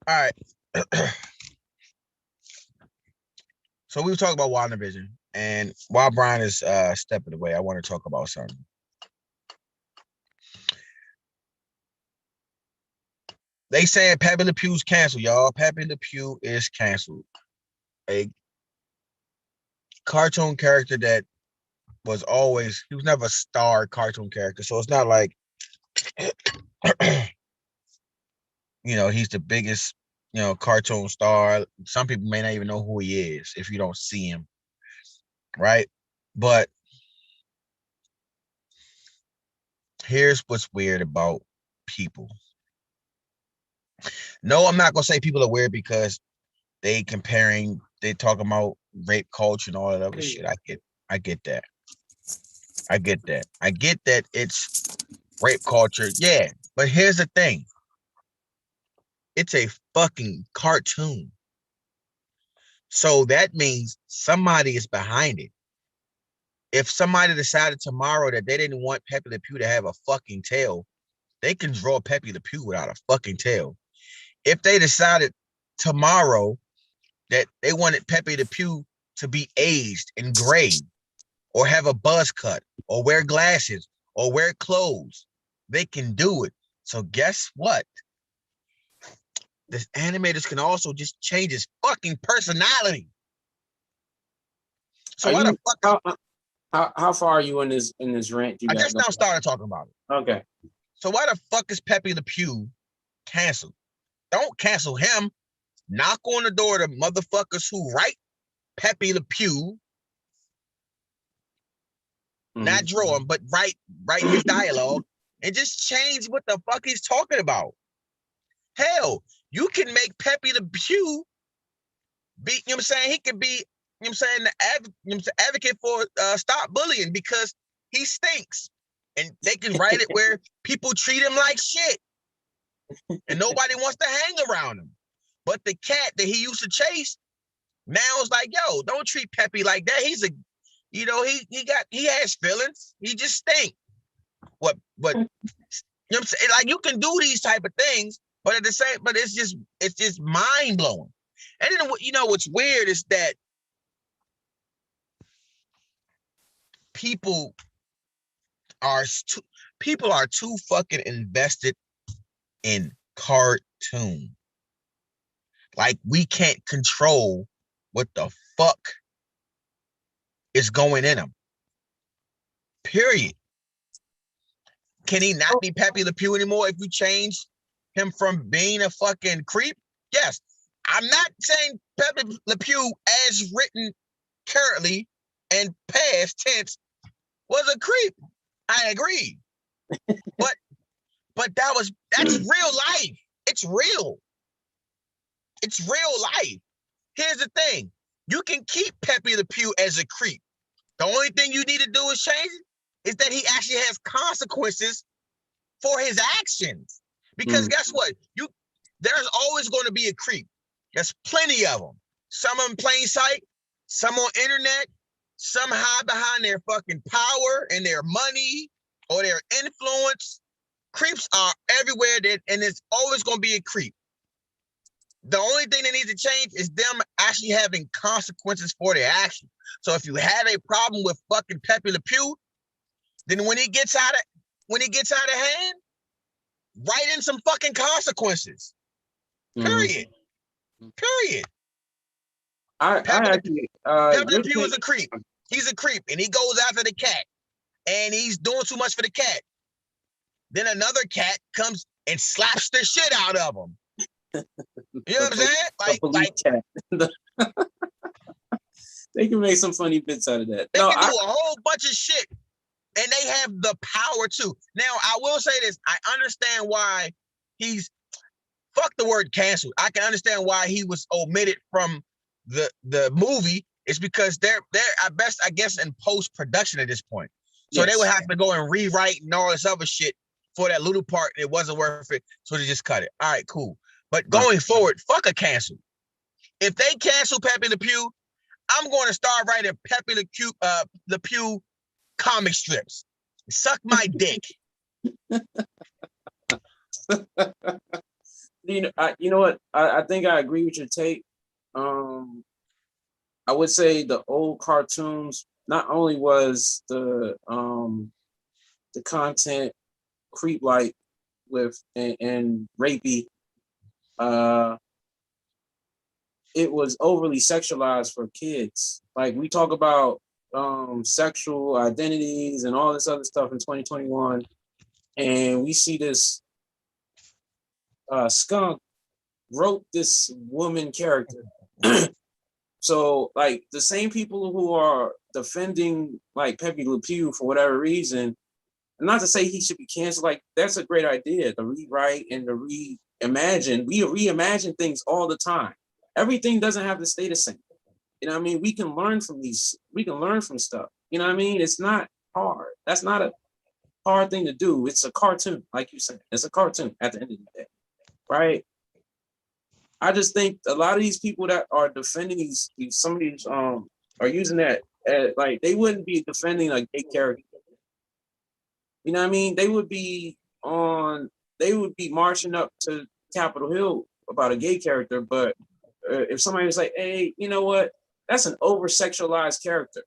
All right. So we were talking about WandaVision, and while Brian is stepping away, I want to talk about something. They saying Pepe Le Pew's canceled, y'all. Pepe Le Pew is canceled. cartoon character that was always, he was never a star cartoon character. So it's not like, he's the biggest, cartoon star. Some people may not even know who he is if you don't see him. Right. But here's what's weird about people. No, I'm not gonna say people are weird because they talking about rape culture and all that other shit. I get that. I get that it's rape culture. Yeah. But here's the thing. It's a fucking cartoon. So that means somebody is behind it. If somebody decided tomorrow that they didn't want Pepe Le Pew to have a fucking tail, they can draw Pepe Le Pew without a fucking tail. If they decided tomorrow that they wanted Pepe Le Pew to be aged and gray, or have a buzz cut, or wear glasses, or wear clothes, they can do it. So guess what? The animators can also just change his fucking personality. So why the fuck? How far are you in this rant? I just now started talking about it. Okay. So why the fuck is Pepe Le Pew canceled? Don't cancel him. Knock on the door to motherfuckers who write Pepe Le Pew. Not draw him, but write his dialogue and just change what the fuck he's talking about. Hell, you can make Pepe Le Pew be, you know what I'm saying? He could be, you know what I'm saying, the advocate for stop bullying because he stinks. And they can write it where people treat him like shit. And nobody wants to hang around him. But the cat that he used to chase now is like, yo, don't treat Pepe like that. He's a, he has feelings. He just stink. But you know what I'm saying? Like, you can do these type of things, but at the same, but it's just mind blowing. And then what's weird is that people are too fucking invested in cartoon. Like, we can't control what the fuck is going in them. Period. Can he not be Pepe Le Pew anymore if we change him from being a fucking creep? Yes. I'm not saying Pepe Le Pew as written currently and past tense was a creep. I agree. but that's real life. It's real. It's real life. Here's the thing. You can keep Pepe Le Pew as a creep. The only thing you need to do is change it, is that he actually has consequences for his actions. Because guess what? There's always going to be a creep. There's plenty of them. Some in plain sight, some on internet, some hide behind their fucking power and their money or their influence. Creeps are everywhere, and it's always going to be a creep. The only thing that needs to change is them actually having consequences for their actions. So if you have a problem with fucking Pepe Le Pew, then when he gets out of hand, write in some fucking consequences. Period. Period. Pepe Le Pew is a creep. He's a creep, and he goes after the cat, and he's doing too much for the cat. Then another cat comes and slaps the shit out of him. You know what I'm saying? Like they can make some funny bits out of that. They can do a whole bunch of shit, and they have the power to. Now, I will say this: I understand why he's fuck the word canceled. I can understand why he was omitted from the movie. It's because they're I guess in post production at this point, so they would have to go and rewrite and all this other shit for that little part. It wasn't worth it, so they just cut it. All right, cool. But going forward, fuck a cancel. If they cancel Pepe Le Pew, I'm going to start writing Pepe Le Pew comic strips. Suck my dick. You know what? I think I agree with your take. I would say the old cartoons, not only was the content creep like with and rapey, it was overly sexualized for kids. Like we talk about sexual identities and all this other stuff in 2021, and we see this skunk wrote this woman character. So like the same people who are defending like Pepe Le Pew for whatever reason, not to say he should be canceled, like that's a great idea to rewrite and to reimagine. We reimagine things all the time. Everything doesn't have to stay the same. You know what I mean? We can learn from stuff. You know what I mean? It's not hard. That's not a hard thing to do. It's a cartoon, like you said. It's a cartoon at the end of the day. Right? I just think a lot of these people that are defending some of these are using that like they wouldn't be defending a gay character. You know what I mean? They would be marching up to Capitol Hill about a gay character, but if somebody was like, hey, you know what? That's an over-sexualized character.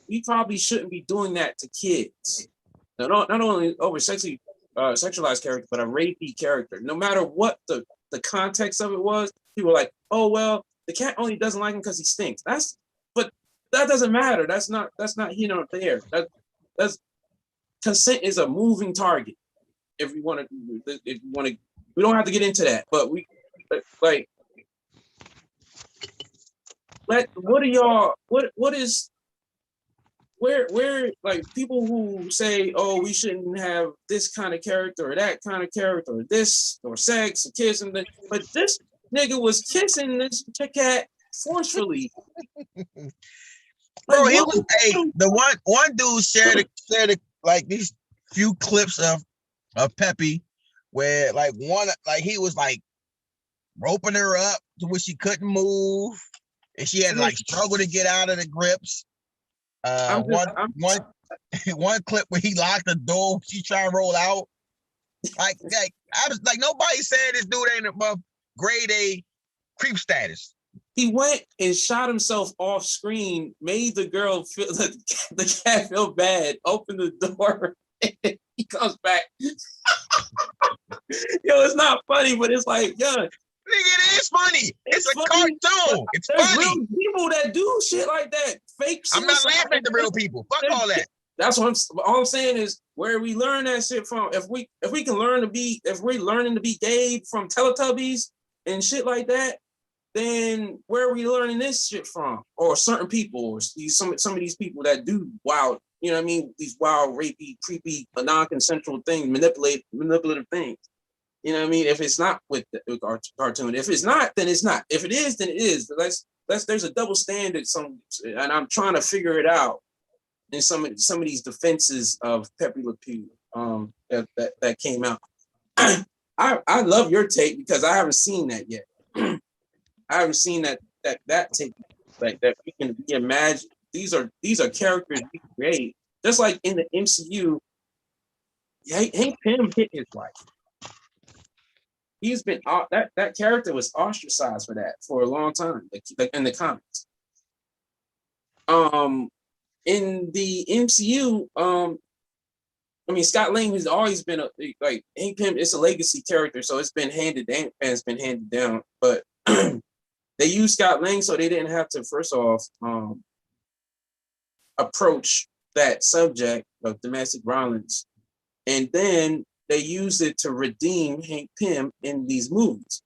We probably shouldn't be doing that to kids. Now, not only sexualized character, but a rapey character. No matter what the context of it was, people were like, oh, well, the cat only doesn't like him because he stinks. But that doesn't matter. That's not here nor there. That's consent is a moving target. If we want to, we don't have to get into that, but where like people who say, oh, we shouldn't have this kind of character or that kind of character or this or sex or kissing, but this nigga was kissing this cat forcefully. Bro, it was the one dude shared like these few clips of Pepe where like he was like roping her up to where she couldn't move and she had to like struggle to get out of the grips. One clip where he locked the door, she trying to roll out. Like I was like, nobody said this dude ain't above grade A creep status. He went and shot himself off screen, made the girl feel the cat feel bad, opened the door, and he comes back. Yo, it's not funny, but it's like, yo. Nigga, it is funny. It's a cartoon. It's There's funny. Real people that do shit like that. Fake. I'm not laughing at the real people. Fuck all that. That's what all I'm saying is where we learn that shit from. If we're learning to be gay from Teletubbies and shit like that, then where are we learning this shit from? Or certain people, or some of these people that do wild, you know what I mean? These wild, rapey, creepy, non-consensual things, manipulative things. You know what I mean? If it's not with our cartoon, if it's not, then it's not. If it is, then it is. There's a double standard. And I'm trying to figure it out in some of these defenses of Pepe Le Pew that came out. I love your take because I haven't seen that yet. I haven't seen that take like that. We can imagine these are characters we create, just like in the MCU. Hank Pym hit his wife. He's been that character was ostracized for that for a long time, like in the comics. In the MCU, I mean Scott Lang has always been like Hank Pym. It's a legacy character, so it's been handed down. But they used Scott Lang so they didn't have to first off approach that subject of domestic violence, and then they used it to redeem Hank Pym in these movies.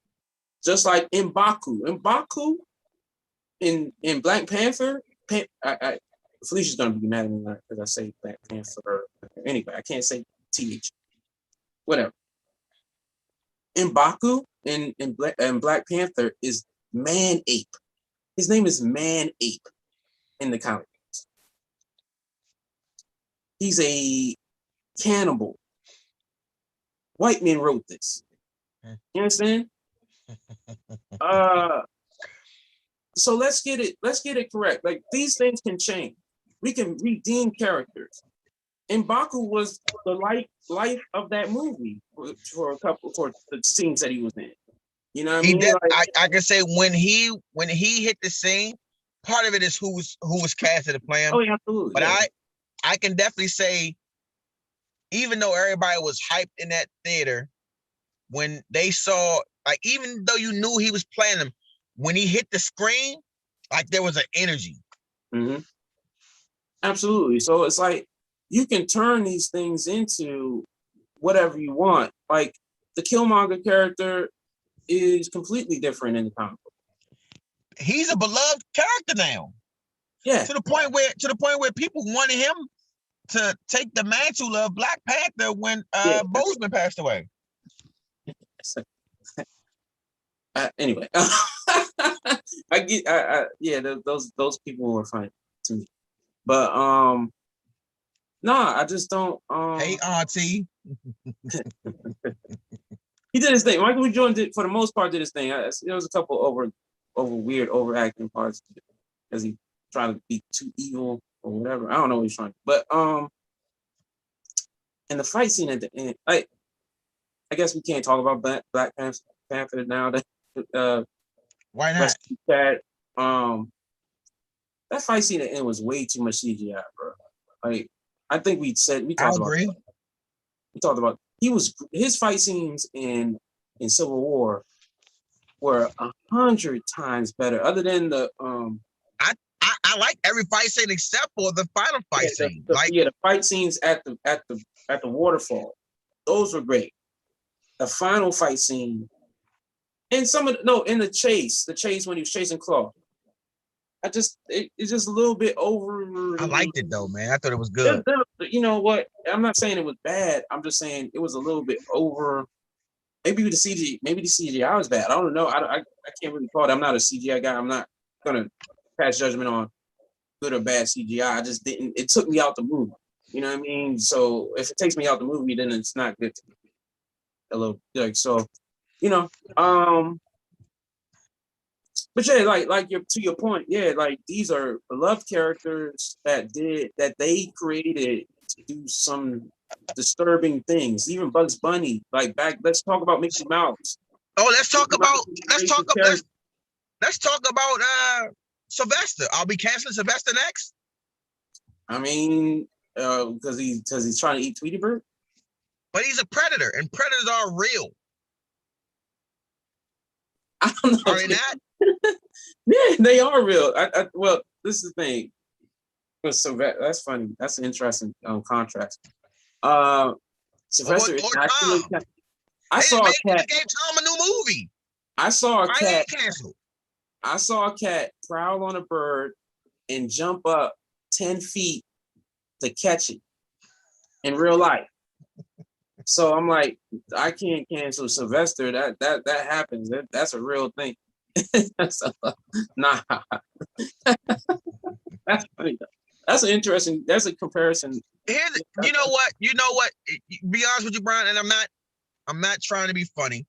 Just like in M'Baku in Black Panther, Felicia's gonna be mad at me because I say Black Panther. Anyway, I can't say TH. Whatever. M'Baku in Black Panther is Man Ape. His name is Man Ape in the comics. He's a cannibal. White men wrote this. You understand? So let's get it correct. Like these things can change. We can redeem characters. M'Baku was the life of that movie for the scenes that he was in. You know what I mean? I can say when he hit the scene, part of it is who was casted to play him. Oh, yeah, absolutely. But yeah. I can definitely say, even though everybody was hyped in that theater, when they saw, like, even though you knew he was playing him, when he hit the screen, like there was an energy. Mm-hmm. Absolutely. So it's like you can turn these things into whatever you want. Like the Killmonger character is completely different in the comic book. He's a beloved character now. Yeah. To the point where people wanted him to take the mantle of Black Panther when Boseman passed away. Anyway, I get, yeah, those people were funny to me, but nah, I just don't. Hey, Auntie. He did his thing. Michael B. Jordan did, for the most part, did his thing. There was a couple over weird overacting parts because he tried to be too evil or whatever. I don't know what he's trying to. But and the fight scene at the end, I guess we can't talk about Black Panther now. That Why not? That fight scene at the end was way too much CGI, bro. Like I think we talked about his fight scenes in Civil War were 100 times better. Other than the I like every fight scene except for the final fight scene. The fight scenes at the waterfall, those were great. The final fight scene and in the chase when he was chasing Claw. It's just a little bit over. I liked it though, man. I thought it was good. You know what? I'm not saying it was bad. I'm just saying it was a little bit over. Maybe the CGI was bad. I don't know. I can't really call it. I'm not a CGI guy. I'm not gonna pass judgment on good or bad CGI. I just didn't. It took me out the movie. You know what I mean? So if it takes me out the movie, then it's not good to me. A little like so, you know. But yeah, like to your point, yeah, like these are beloved characters that they created to do some disturbing things. Even Bugs Bunny, let's talk about Mickey Mouse. Oh, let's talk about Sylvester. I'll be canceling Sylvester next. I mean, because he's trying to eat Tweety Bird. But he's a predator, and predators are real. I don't know. Are they not? Yeah, they are real. Well, this is the thing. So that's funny. That's an interesting contrast. Sylvester is actually. I saw a cat. Gave Tom a new movie. I saw a cat. Canceled. I saw a cat prowl on a bird and jump up 10 feet to catch it in real life. So I'm like, I can't cancel Sylvester. That happens. That's a real thing. So, nah. That's funny. That's an interesting. That's a comparison. You know what? Be honest with you, Brian, and I'm not trying to be funny.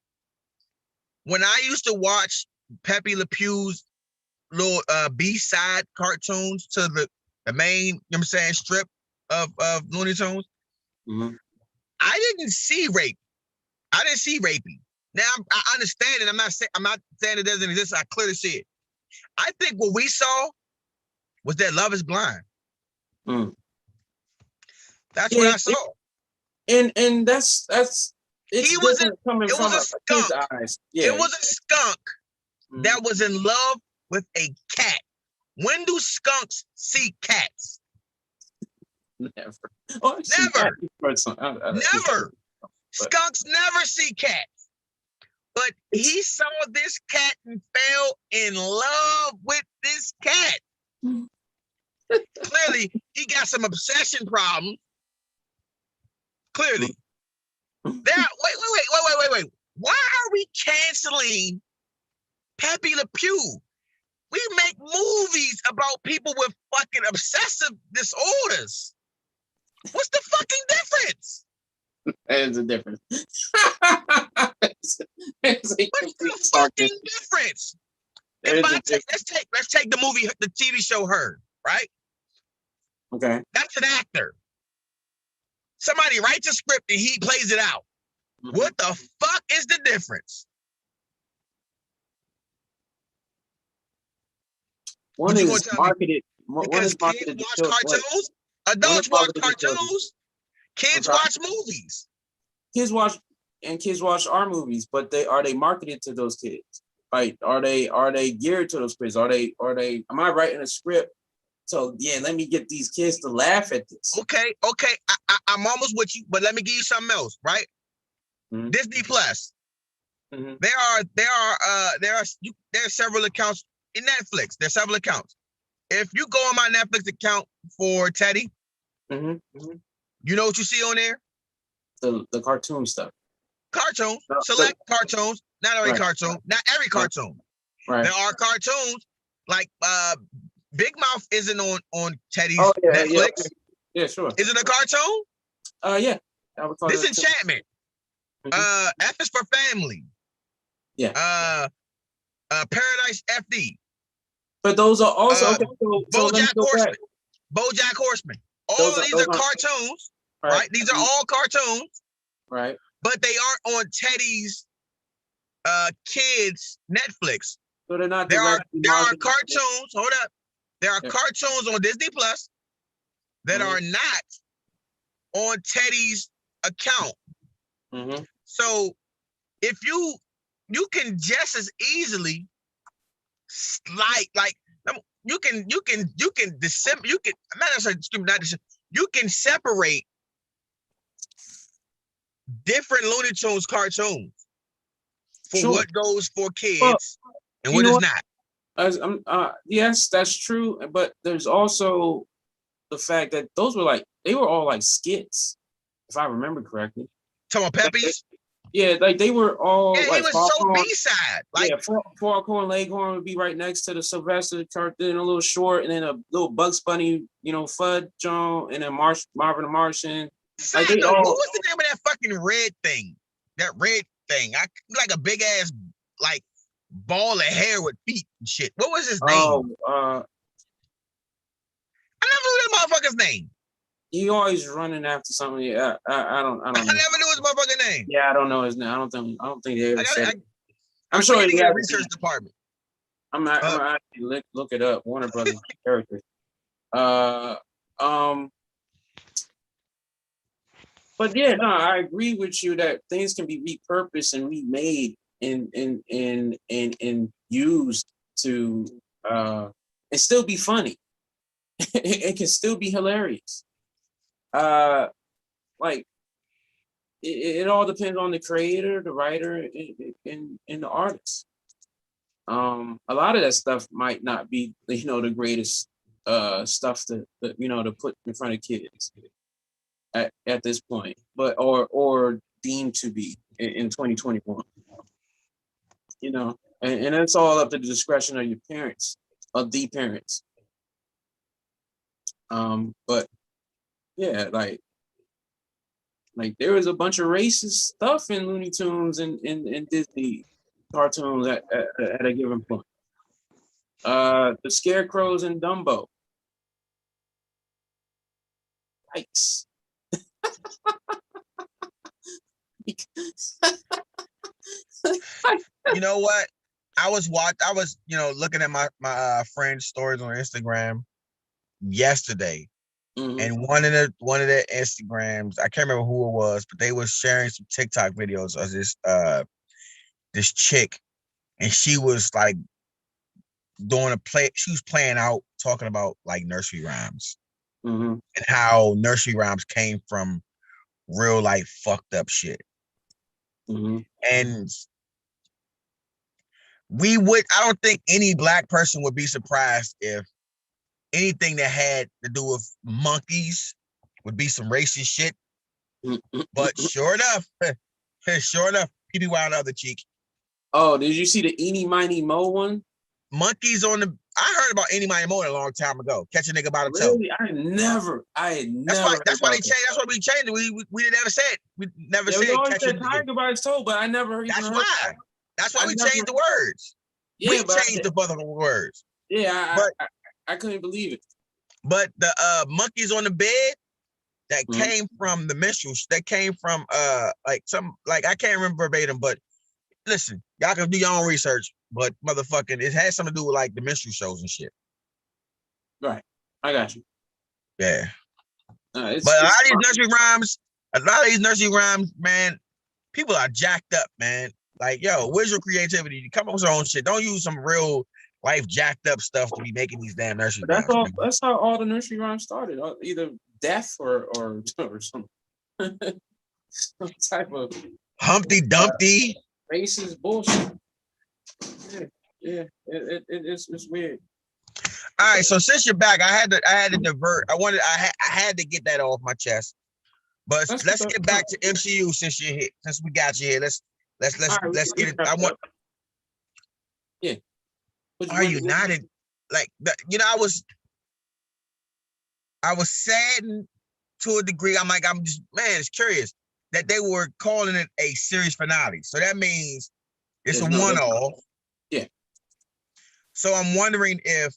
When I used to watch Pepe Le Pew's little B-side cartoons to the main, you know what I'm saying, strip of Looney Tunes, mm-hmm. I didn't see rape. I didn't see rapey. Now I understand it. I'm not saying it doesn't exist. I clearly see it. I think what we saw was that Love Is Blind. Mm. That's what I saw. And that's he was coming from a skunk. Eyes. Yeah. It was a skunk that was in love with a cat. When do skunks see cats? Never. Never. Skunks never see cats. But he saw this cat and fell in love with this cat. Clearly, he got some obsession problems. Clearly. Wait. Why are we canceling Pepe Le Pew? We make movies about people with fucking obsessive disorders. What's the fucking difference? There's a difference. What's the fucking difference? Let's take the movie, the TV show Her, right? Okay. That's an actor. Somebody writes a script and he plays it out. Mm-hmm. What the fuck is the difference? One is marketed. Because kids watch cartoons. Adults watch cartoons. Kids watch movies. Kids watch our movies, but are they marketed to those kids? Like, are they geared to those kids? Are they? Am I writing a script? So yeah, let me get these kids to laugh at this. Okay. I'm almost with you, but let me give you something else, right? Mm-hmm. Disney Plus. Mm-hmm. There are several accounts in Netflix. There's several accounts. If you go on my Netflix account for Teddy, you know what you see on there? The cartoon stuff. Cartoons. Select cartoons. Not every cartoon. Not every cartoon. Right. There are cartoons like Big Mouth isn't on Teddy's Netflix. Yeah, sure. Is it a cartoon? Yeah. Disenchantment. F is for Family. Yeah. Paradise FD. But those are also BoJack Horseman. BoJack Horseman. All of these are cartoons, right? These are all cartoons, right? But they aren't on Teddy's kids Netflix. So they're not. There are cartoons. Hold up. There are cartoons on Disney Plus that are not on Teddy's account. Mm-hmm. So if you can just as easily you can separate different Looney Tunes cartoons for what goes for kids and what is not. Yes, that's true, but there's also the fact that they were all like skits, if I remember correctly. Talking about Pepe's? Yeah, like they were all he was so B-side. Foghorn Leghorn would be right next to the Sylvester cartoon, a little short, and then a little Bugs Bunny, Fudd John, and then Marvin the Martian. What was the name of that fucking red thing? That red thing. Like a big ass ball of hair with feet and shit. What was his name? I never knew that motherfucker's name. He always running after something. Yeah, I don't know. I never knew his motherfucking name. Yeah, I don't know his name. I don't think they ever said it. I'm sure he got a research department. I'm actually look it up. Warner Brothers characters. But yeah, no, I agree with you that things can be repurposed and remade and used to and still be funny. It can still be hilarious. It all depends on the creator, the writer, and the artist. A lot of that stuff might not be, the greatest stuff to put in front of kids at this point, but or deemed to be in 2021. And it's all up to the discretion of the parents. But yeah, like there was a bunch of racist stuff in Looney Tunes and Disney cartoons at a given point. The Scarecrows and Dumbo. Yikes. You know what? I was looking at my friend's stories on Instagram yesterday. Mm-hmm. And one of the Instagrams, I can't remember who it was, but they were sharing some TikTok videos of this chick, and she was like she was playing out, talking about like nursery rhymes, and how nursery rhymes came from real life fucked up shit. And I don't think any black person would be surprised if anything that had to do with monkeys would be some racist shit. But sure enough, Pee-Wee Wild Other Cheek. Oh, did you see the Eeny Miny Mo one? Monkeys on the. I heard about Eeny Miny Mo a long time ago. Catch a nigga by the toe. Really? I had never. That's why we changed. That's why we changed it. We never said. We never said. We always said tiger by his toe, but I never heard. That's why. That's why we changed the words. Yeah, we changed the fucking words. Yeah, I couldn't believe it. But the monkeys on the bed that came from the minstrels, that came from I can't remember verbatim, but listen, y'all can do your own research, but motherfucking it has something to do with like the minstrel shows and shit. Right. I got you. Yeah. But a lot of these nursery rhymes, man, people are jacked up, man. Like, yo, where's your creativity? Come up with your own shit. Don't use some real life jacked up stuff to be making these damn nursery But rhymes. that's how all the nursery rhymes started. Either death or some some type of Humpty Dumpty. racist bullshit. It's weird. All right, so since you're back, I had to divert. I had to get that off my chest. But let's get back to MCU since you're here. Since we got you here, let's get it. I want. Yeah. Are you not in? Like, I was saddened to a degree. I'm just, man, it's curious that they were calling it a series finale. So that means it's a one-off. Yeah. So I'm wondering if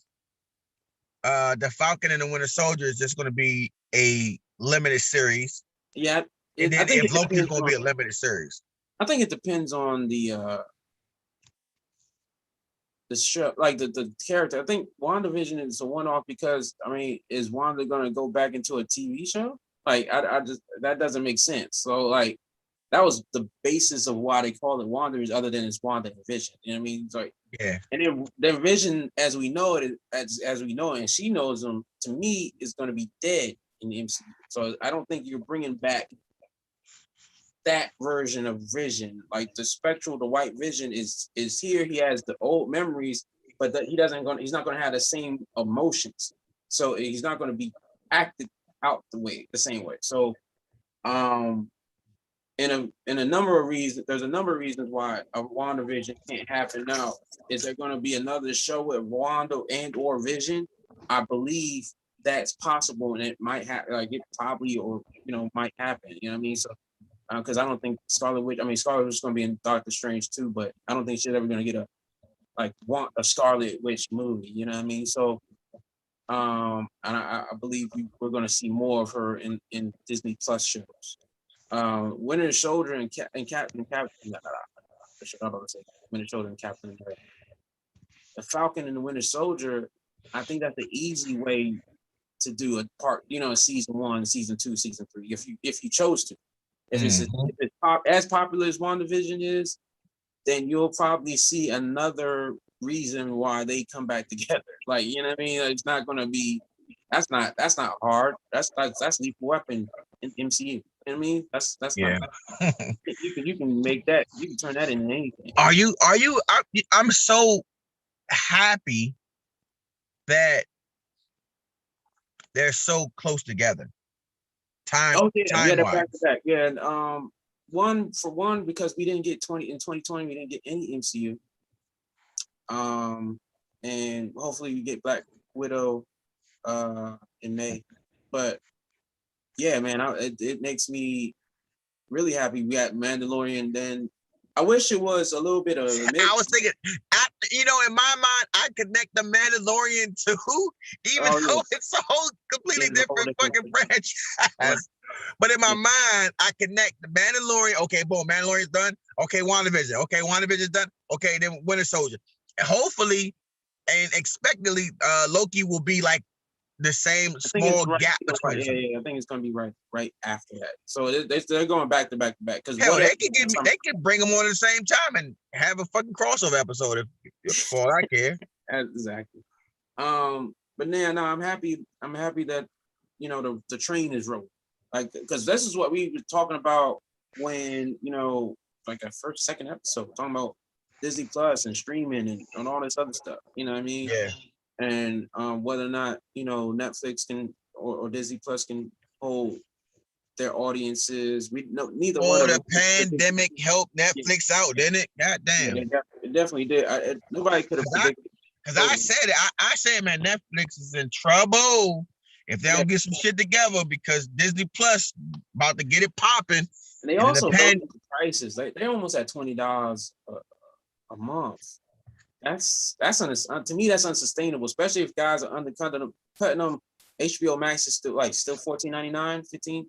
the Falcon and the Winter Soldier is just going to be a limited series. Yeah. And then if Loki is going to be a limited series. I think it depends on the show, like the character. I think WandaVision is a one-off because, I mean, is Wanda going to go back into a TV show? Like, I just, that doesn't make sense. So, like, that was the basis of why they call it WandaVision, other than it's WandaVision. You know what I mean? It's like, yeah. And then their vision, as we know it, as we know it, and she knows them, to me, is going to be dead in the MCU. So I don't think you're bringing back that version of Vision. Like the spectral, the white Vision is here. He has the old memories, but he's not going to have the same emotions. So he's not going to be acted out the same way. So, in a number of reasons, there's a number of reasons why a WandaVision can't happen now. Is there going to be another show with Wanda and or Vision? I believe that's possible, and it might happen. Like it probably, or might happen. You know what I mean? So, because I don't think Scarlet Witch is going to be in Doctor Strange too, but I don't think she's ever going to get a Scarlet Witch movie. You know what I mean? So, and I believe we're going to see more of her in Disney Plus shows. Winter Soldier and Captain Winter Soldier and Captain America. The Falcon and the Winter Soldier, I think that's the easy way to do a part, season 1, season 2, season 3, if you chose to. If it's as popular as WandaVision is, then you'll probably see another reason why they come back together. Like, you know what I mean? It's not gonna be. That's not hard. That's Lethal Weapon in MCU. You know what I mean? That's yeah. Not. You can make that. You can turn that into anything. Are you? I'm so happy that they're so close together. Time back to back. Yeah, and one because we didn't get 2020, we didn't get any MCU. And hopefully we get Black Widow in May. But yeah, man, it makes me really happy. We got Mandalorian. Then I wish it was a little bit of. I was thinking, in my mind, I connect the Mandalorian to even though it's a whole completely different fucking franchise. Right. But in my mind, I connect the Mandalorian. Okay, boom, Mandalorian's done. Okay, WandaVision. Okay, WandaVision's done. Okay, then Winter Soldier. Hopefully and expectedly, Loki will be like the same small gap between them. Yeah, I think it's gonna be right after that. So they're going back to back to back. Because they can bring them on at the same time and have a fucking crossover episode if for all I care. Exactly. But no, I'm happy that the train is rolling. Like, because this is what we were talking about when like our second episode, talking about Disney Plus and streaming and all this other stuff. You know what I mean? Yeah. And whether or not Netflix can or Disney Plus can hold their audiences. Neither one of them. The pandemic helped Netflix out, didn't it? God damn. Yeah, it definitely did. Nobody could have predicted. Because I said, man, Netflix is in trouble if they don't get some shit together, because Disney Plus about to get it popping. And they also the prices. They almost at $20 a month. That's to me that's unsustainable, especially if guys are cutting them. HBO Max is still $14.99, $15.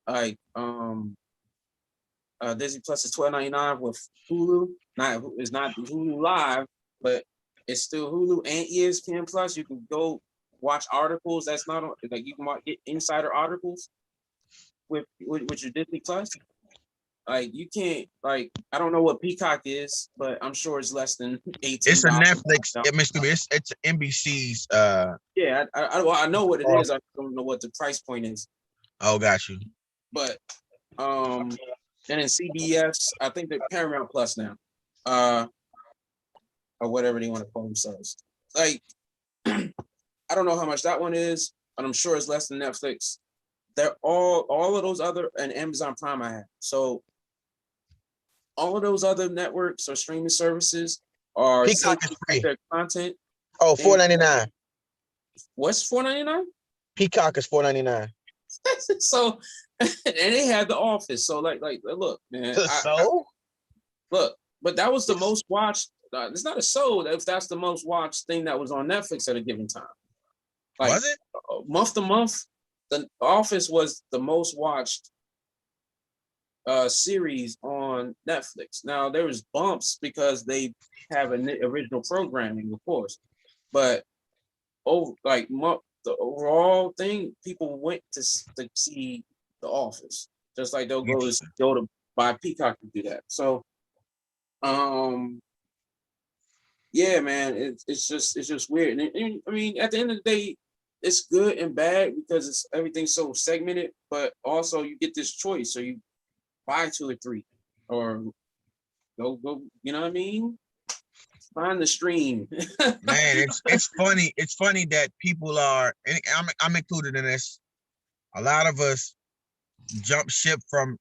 Like Disney Plus is $12.99 with Hulu. It's not Hulu Live, but it's still Hulu and ESPN Plus. You can go watch articles. That's not like you can get insider articles with your Disney Plus. Like you can't like I don't know what Peacock is, but I'm sure it's less than $18. It's a Netflix. It's NBC's. Yeah, I know what it is. I don't know what the price point is. Oh, got you. But and then CBS, I think they're Paramount Plus now, or whatever they want to call themselves. Like I don't know how much that one is, but I'm sure it's less than Netflix. They're all of those other and Amazon Prime I have. So all of those other networks or streaming services are Peacock is free. Their content. Oh, $4.99. What's $4.99? Peacock is $4.99. So, and they had The Office. So, like, look, man. Look, but that was the most watched. It's not a show. If that's the most watched thing that was on Netflix at a given time. Like, was it? Month to month, The Office was the most watched series on Netflix. Now there was bumps because they have an original programming, of course, but the overall thing, people went to see The Office, just like they'll go to buy Peacock to do that. So, yeah, man, it's just weird. And I mean, at the end of the day, it's good and bad because everything's so segmented, but also you get this choice, so you buy 2 or 3, or go. You know what I mean? Find the stream. Man, it's funny. It's funny that people are, and I'm included in this. A lot of us jump ship from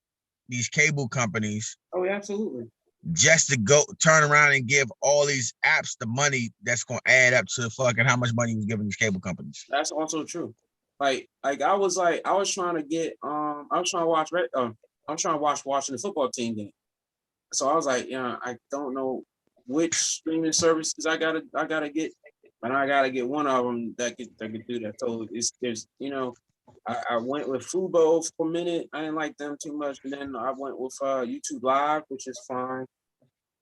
these cable companies. Oh, yeah, absolutely. Just to go turn around and give all these apps the money that's gonna add up to fucking how much money was giving these cable companies. That's also true. Like I was trying to get I was trying to watch I'm trying to watch watching the football team game. So I was like, I don't know which streaming services I gotta get, but I gotta get one of them that could do that. So I went with Fubo for a minute. I didn't like them too much, and then I went with YouTube Live, which is fine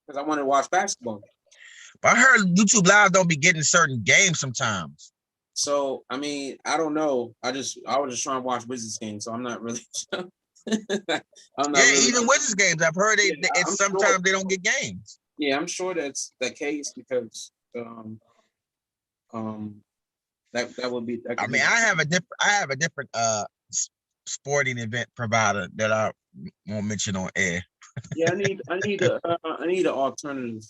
because I wanted to watch basketball. But I heard YouTube Live don't be getting certain games sometimes. So I mean, I don't know. I was just trying to watch Wizards games, so I'm not really. Even Wizards games, I've heard sometimes they don't get games. Yeah, I'm sure that's the case because that would be. I mean, I have a different sporting event provider that I won't mention on air. Yeah, I need an alternative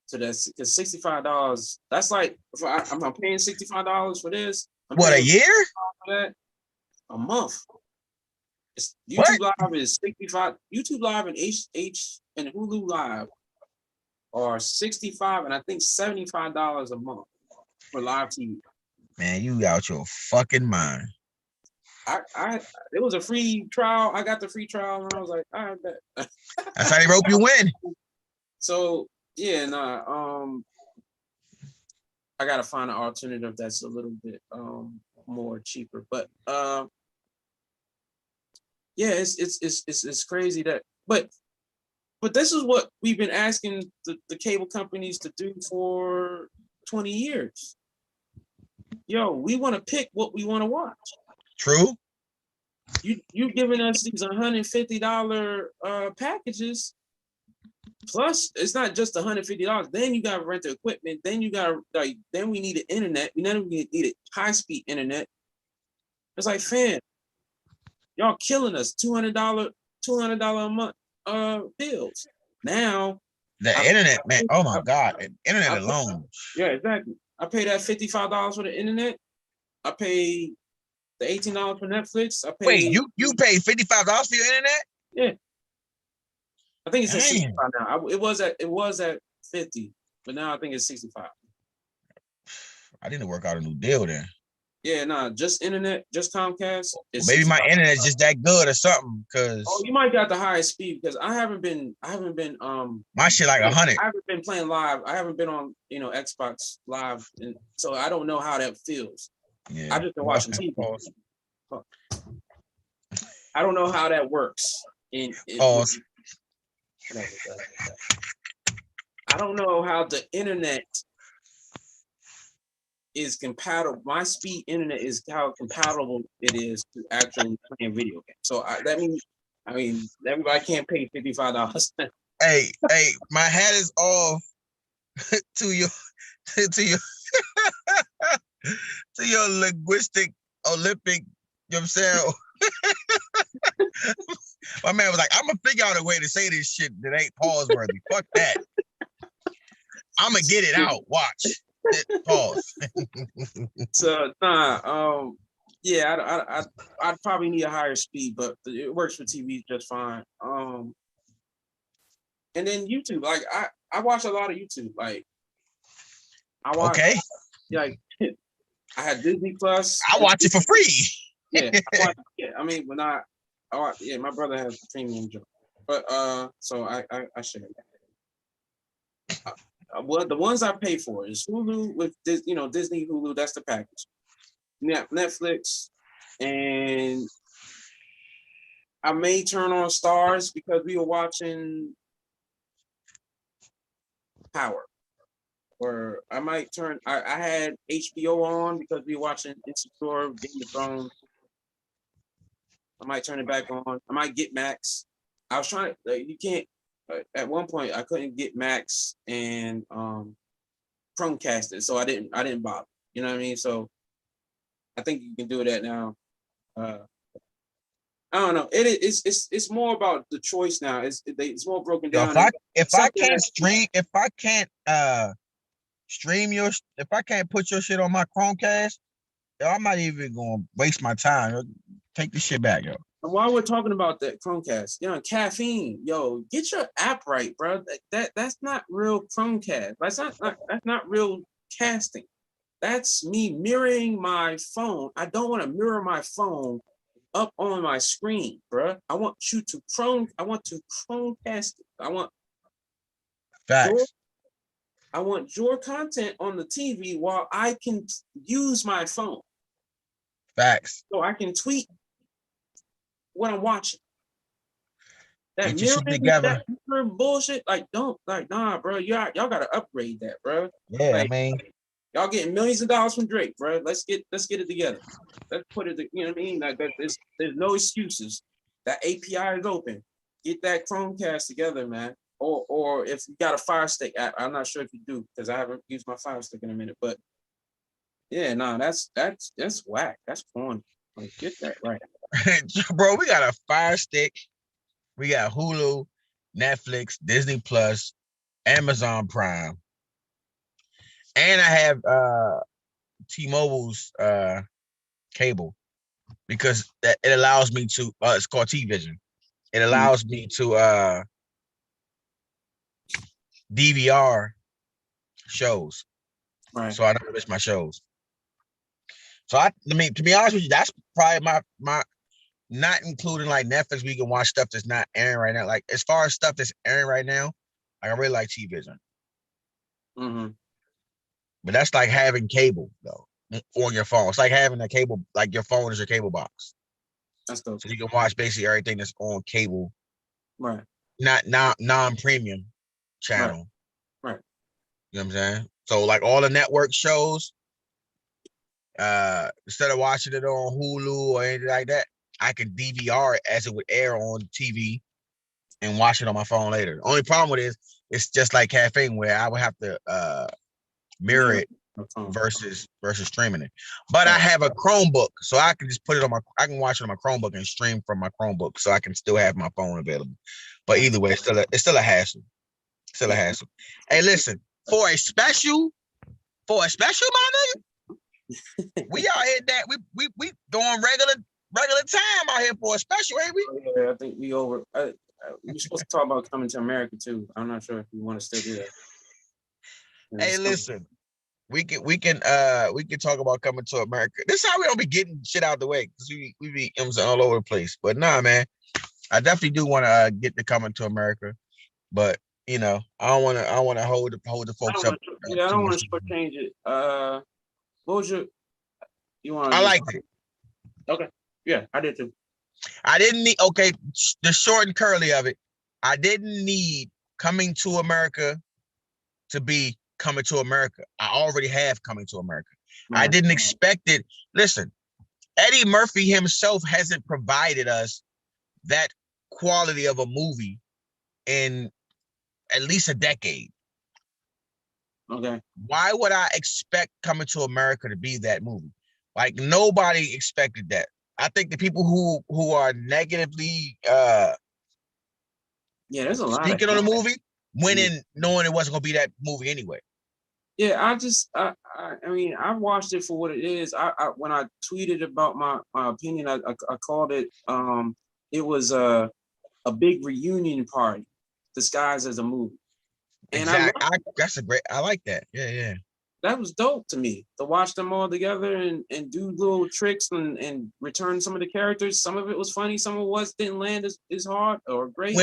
to this because $65. That's like I'm paying $65 for this. What, a year? For that a month. YouTube Live is $65. YouTube Live and and Hulu Live are $65 and I think $75 a month for live TV. Man, you out your fucking mind. It was a free trial. I got the free trial and I was like, all right, bet. That's how they rope you in. So yeah, I gotta find an alternative that's a little bit more cheaper. But yeah, it's crazy that but this is what we've been asking the cable companies to do for 20 years. Yo, we want to pick what we want to watch. True. You giving us these $150 packages. Plus, it's not just $150. Then you got to rent the equipment. Then you got to then we need the internet. Then we need a high-speed internet. It's like, fam, y'all killing us. $200 a month bills. Now the internet, man. Oh my God, internet alone. Yeah, exactly. I pay that $55 for the internet. I pay the $18 for Netflix. Wait, you pay $55 for your internet? Yeah. I think it's at 65 now. It was at 50, but now I think it's 65. I need to work out a new deal then. Yeah, just internet, just Comcast. Well, maybe my internet's just that good or something. Cause you might got the highest speed because I haven't been my shit like 100. I haven't been playing live. I haven't been on Xbox Live, and so I don't know how that feels. Yeah, I've just been watching TV. I don't know how that works. I don't know how the internet is compatible. My speed internet is how compatible it is to actually playing video games. So that means I mean, everybody can't pay $55. Hey, my hat is off to your to your to your linguistic Olympic. You know what I'm saying? My man was like, I'm gonna figure out a way to say this shit that ain't pause worthy. Fuck that. I'm gonna get it out. Watch. Pause. So yeah, I'd probably need a higher speed, but it works for TV just fine. And then YouTube, like I watch a lot of YouTube. Like I watch, Okay. like I had Disney Plus. I watch it for free. Yeah, I mean, yeah, my brother has the premium job, but so I share that. Well, the ones I pay for is Hulu with Disney Hulu. That's the package. Netflix, and I may turn on Stars because we were watching Power. Or I might turn. I had HBO on because we were watching Insecure, Game of Thrones. I might turn it back on. I might get Max. I was trying to. You can't. At one point, I couldn't get Max and Chromecast it, so I didn't bother. You know what I mean? So I think you can do that now. I don't know. It's more about the choice now. It's more broken down. If I can't put your shit on my Chromecast, yo, I'm not even gonna waste my time. Yo, take the shit back, yo. And while we're talking about that Chromecast, caffeine, yo, get your app right, bro. That's not real Chromecast. That's not real casting. That's me mirroring my phone. I don't want to mirror my phone up on my screen, bro. I want to Chromecast it. Facts. I want your content on the TV while I can use my phone. Facts. So I can tweet what I'm watching. That mirror bullshit, nah, bro. Y'all gotta upgrade that, bro. Yeah, like, I mean, y'all getting millions of dollars from Drake, bro. Let's get it together. Let's put it. You know what I mean? Like there's no excuses. That API is open. Get that Chromecast together, man. Or if you got a Fire Stick app, I'm not sure if you do because I haven't used my Fire Stick in a minute. But yeah, that's whack. That's corny. Like, get that right. Bro, we got a Fire Stick, we got Hulu, Netflix, Disney Plus, Amazon Prime, and I have T-Mobile's cable because it allows me to. It's called T-Vision. It allows me to DVR shows, right? So I don't miss my shows. So I mean, to be honest with you, that's probably my. Not including like Netflix, we can watch stuff that's not airing right now. Like as far as stuff that's airing right now, like, I really like T-Vision. Mm-hmm. But that's like having cable though on your phone. It's like having a cable, like your phone is your cable box. That's dope. So you can watch basically everything that's on cable, right? Not non-premium channel. Right. You know what I'm saying? So like all the network shows, instead of watching it on Hulu or anything like that, I can DVR it as it would air on TV and watch it on my phone later. The only problem with it is it's just like caffeine where I would have to mirror it versus streaming it. But I have a Chromebook, so I can just put it on I can watch it on my Chromebook and stream from my Chromebook, so I can still have my phone available. But either way, it's still a hassle. Still a hassle. Hey, listen, for a special, my nigga, we out here that we doing regular time out here for a special, ain't we? Yeah, I think we over. We're supposed to talk about coming to America too. I'm not sure if you want to still do that. Hey, listen, we can talk about coming to America. This is how we don't be getting shit out the way because we be all over the place. But nah, man, I definitely do want to get to coming to America, but I don't want to hold the folks up. I don't want to shortchange it. What was you want? I liked it. Okay. Yeah, I did too. I didn't need, the short and curly of it, I didn't need coming to America to be coming to America. I already have coming to America. I didn't expect it. Listen, Eddie Murphy himself hasn't provided us that quality of a movie in at least a decade. Okay. Why would I expect Coming to America to be that movie? Like nobody expected that. I think the people who are negatively there's a lot of speaking on the hate. movie went in knowing it wasn't gonna be that movie anyway. Yeah, I mean, I watched it for what it is. I when I tweeted about my opinion, I called it it was a big reunion party disguised as a movie. And That's a great. I like that. Yeah. That was dope to me to watch them all together and do little tricks and return some of the characters. Some of it was funny, some of it didn't land as hard or great.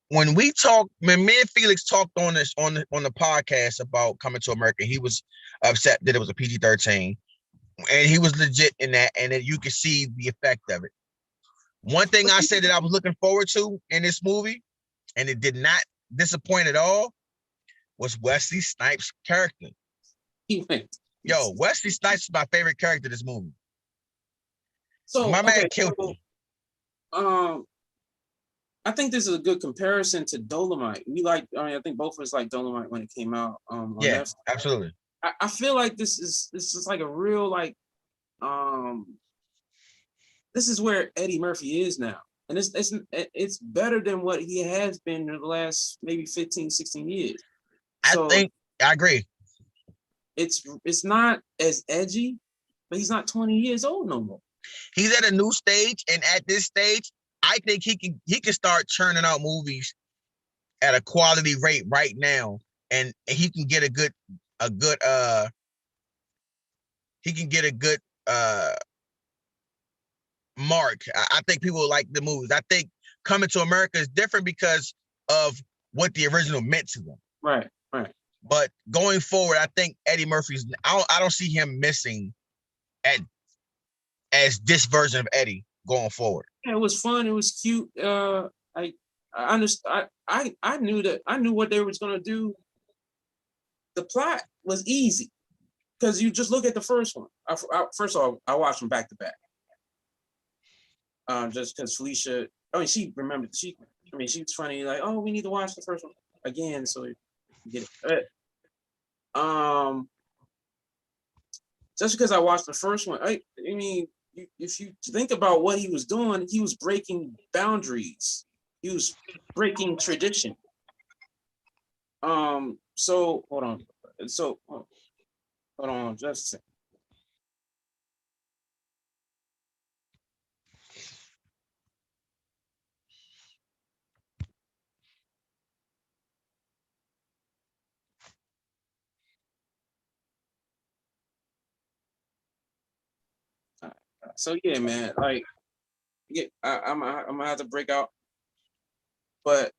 When me and Felix talked on the podcast about Coming to America, he was upset that it was a PG-13, and he was legit in that, and that you could see the effect of it. One thing I said that I was looking forward to in this movie, and it did not disappoint at all, was Wesley Snipes' character. Yo, Wesley Snipes is my favorite character in this movie. So my man killed me. I think this is a good comparison to Dolomite. I think both of us like Dolomite when it came out. Yeah, Netflix. Absolutely. I feel like this is like a real this is where Eddie Murphy is now. And it's better than what he has been in the last maybe 15, 16 years. I agree. It's not as edgy, but he's not 20 years old no more. He's at a new stage, and at this stage, I think he can start churning out movies at a quality rate right now, and he can get a good mark. I think people like the movies. I think Coming to America is different because of what the original meant to them. Right. But going forward, I think Eddie Murphy's. I don't see him missing as this version of Eddie going forward. Yeah, it was fun. It was cute. I understand. I knew what they was gonna do. The plot was easy because you just look at the first one. First of all, I watched them back to back. Just because Felicia, she remembered. She was funny. Like, oh, we need to watch the first one again, so you get it. Just because I watched the first one, I mean, if you think about what he was doing, he was breaking boundaries. He was breaking tradition. So hold on. So hold on just a second. So yeah, man, like, yeah, I'm gonna have to break out, but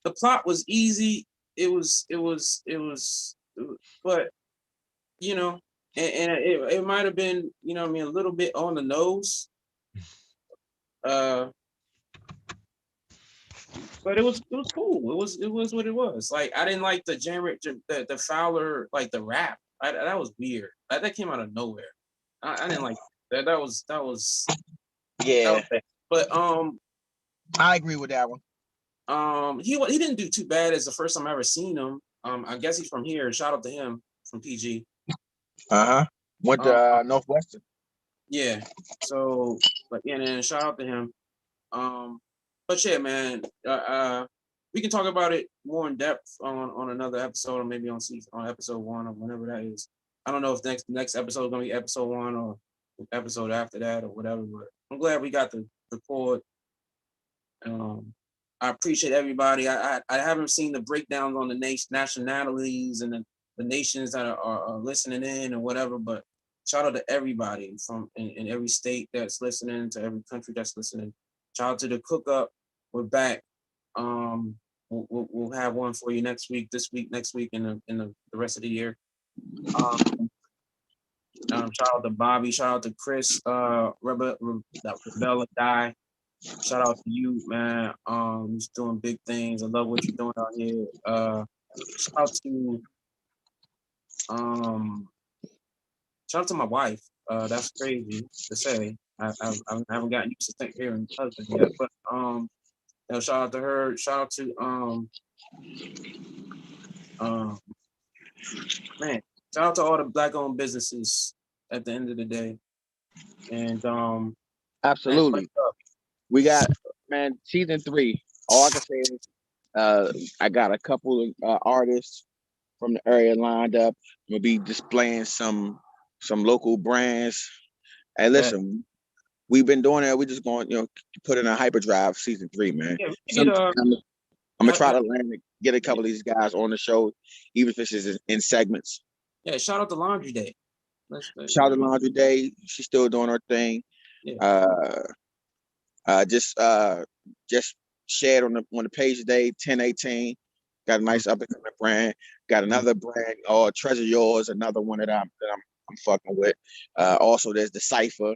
the plot was easy. It was, but you know, and it might have been, a little bit on the nose. But it was cool. It was what it was. Like, I didn't like the Fowler, like the rap. That was weird. That came out of nowhere. I didn't like that. That was yeah. That was but I agree with that one. He didn't do too bad as the first time I ever seen him. I guess he's from here. Shout out to him from PG. Went to Northwestern. Yeah. So, but yeah, and shout out to him. But yeah, man, we can talk about it more in depth on another episode, or maybe on episode 1 or whenever that is. I don't know if next episode is gonna be episode 1 or episode after that or whatever. But I'm glad we got the record. I appreciate everybody. I haven't seen the breakdowns on the nationalities and the nations that are listening in or whatever, but shout out to everybody from in every state that's listening, to every country that's listening. Shout out to the Cook Up. We're back. We'll have one for you next week, next week, and the rest of the year. Shout out to Bobby. Shout out to Chris. Rebella Die. Shout out to you, man. You're doing big things. I love what you're doing out here. Shout out to my wife. That's crazy to say. I haven't gotten used to hearing husband yet, but shout out to her. Shout out to man, shout out to all the Black-owned businesses at the end of the day. And absolutely. Man, We got, man, season 3. All I can say is I got a couple of artists from the area lined up. We'll be displaying some local brands. Hey, listen, we've been doing that. We're just going, put in a hyperdrive season 3, man. Yeah, I'm gonna try to get a couple of these guys on the show, even if it's just in segments. Yeah, shout out to Laundry Day. Shout out to Laundry Day. She's still doing her thing. Yeah. Just shared on the page today, 1018. Got a nice up and coming brand. Got another brand, Treasure Yours, another one that I'm fucking with. Also, there's the Cypher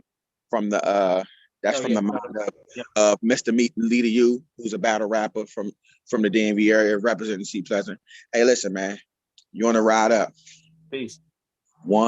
from the mind of Mr. Meet Leader U, who's a battle rapper from the DMV area representing C Pleasant. Hey, listen, man, you want to ride up? Peace. One.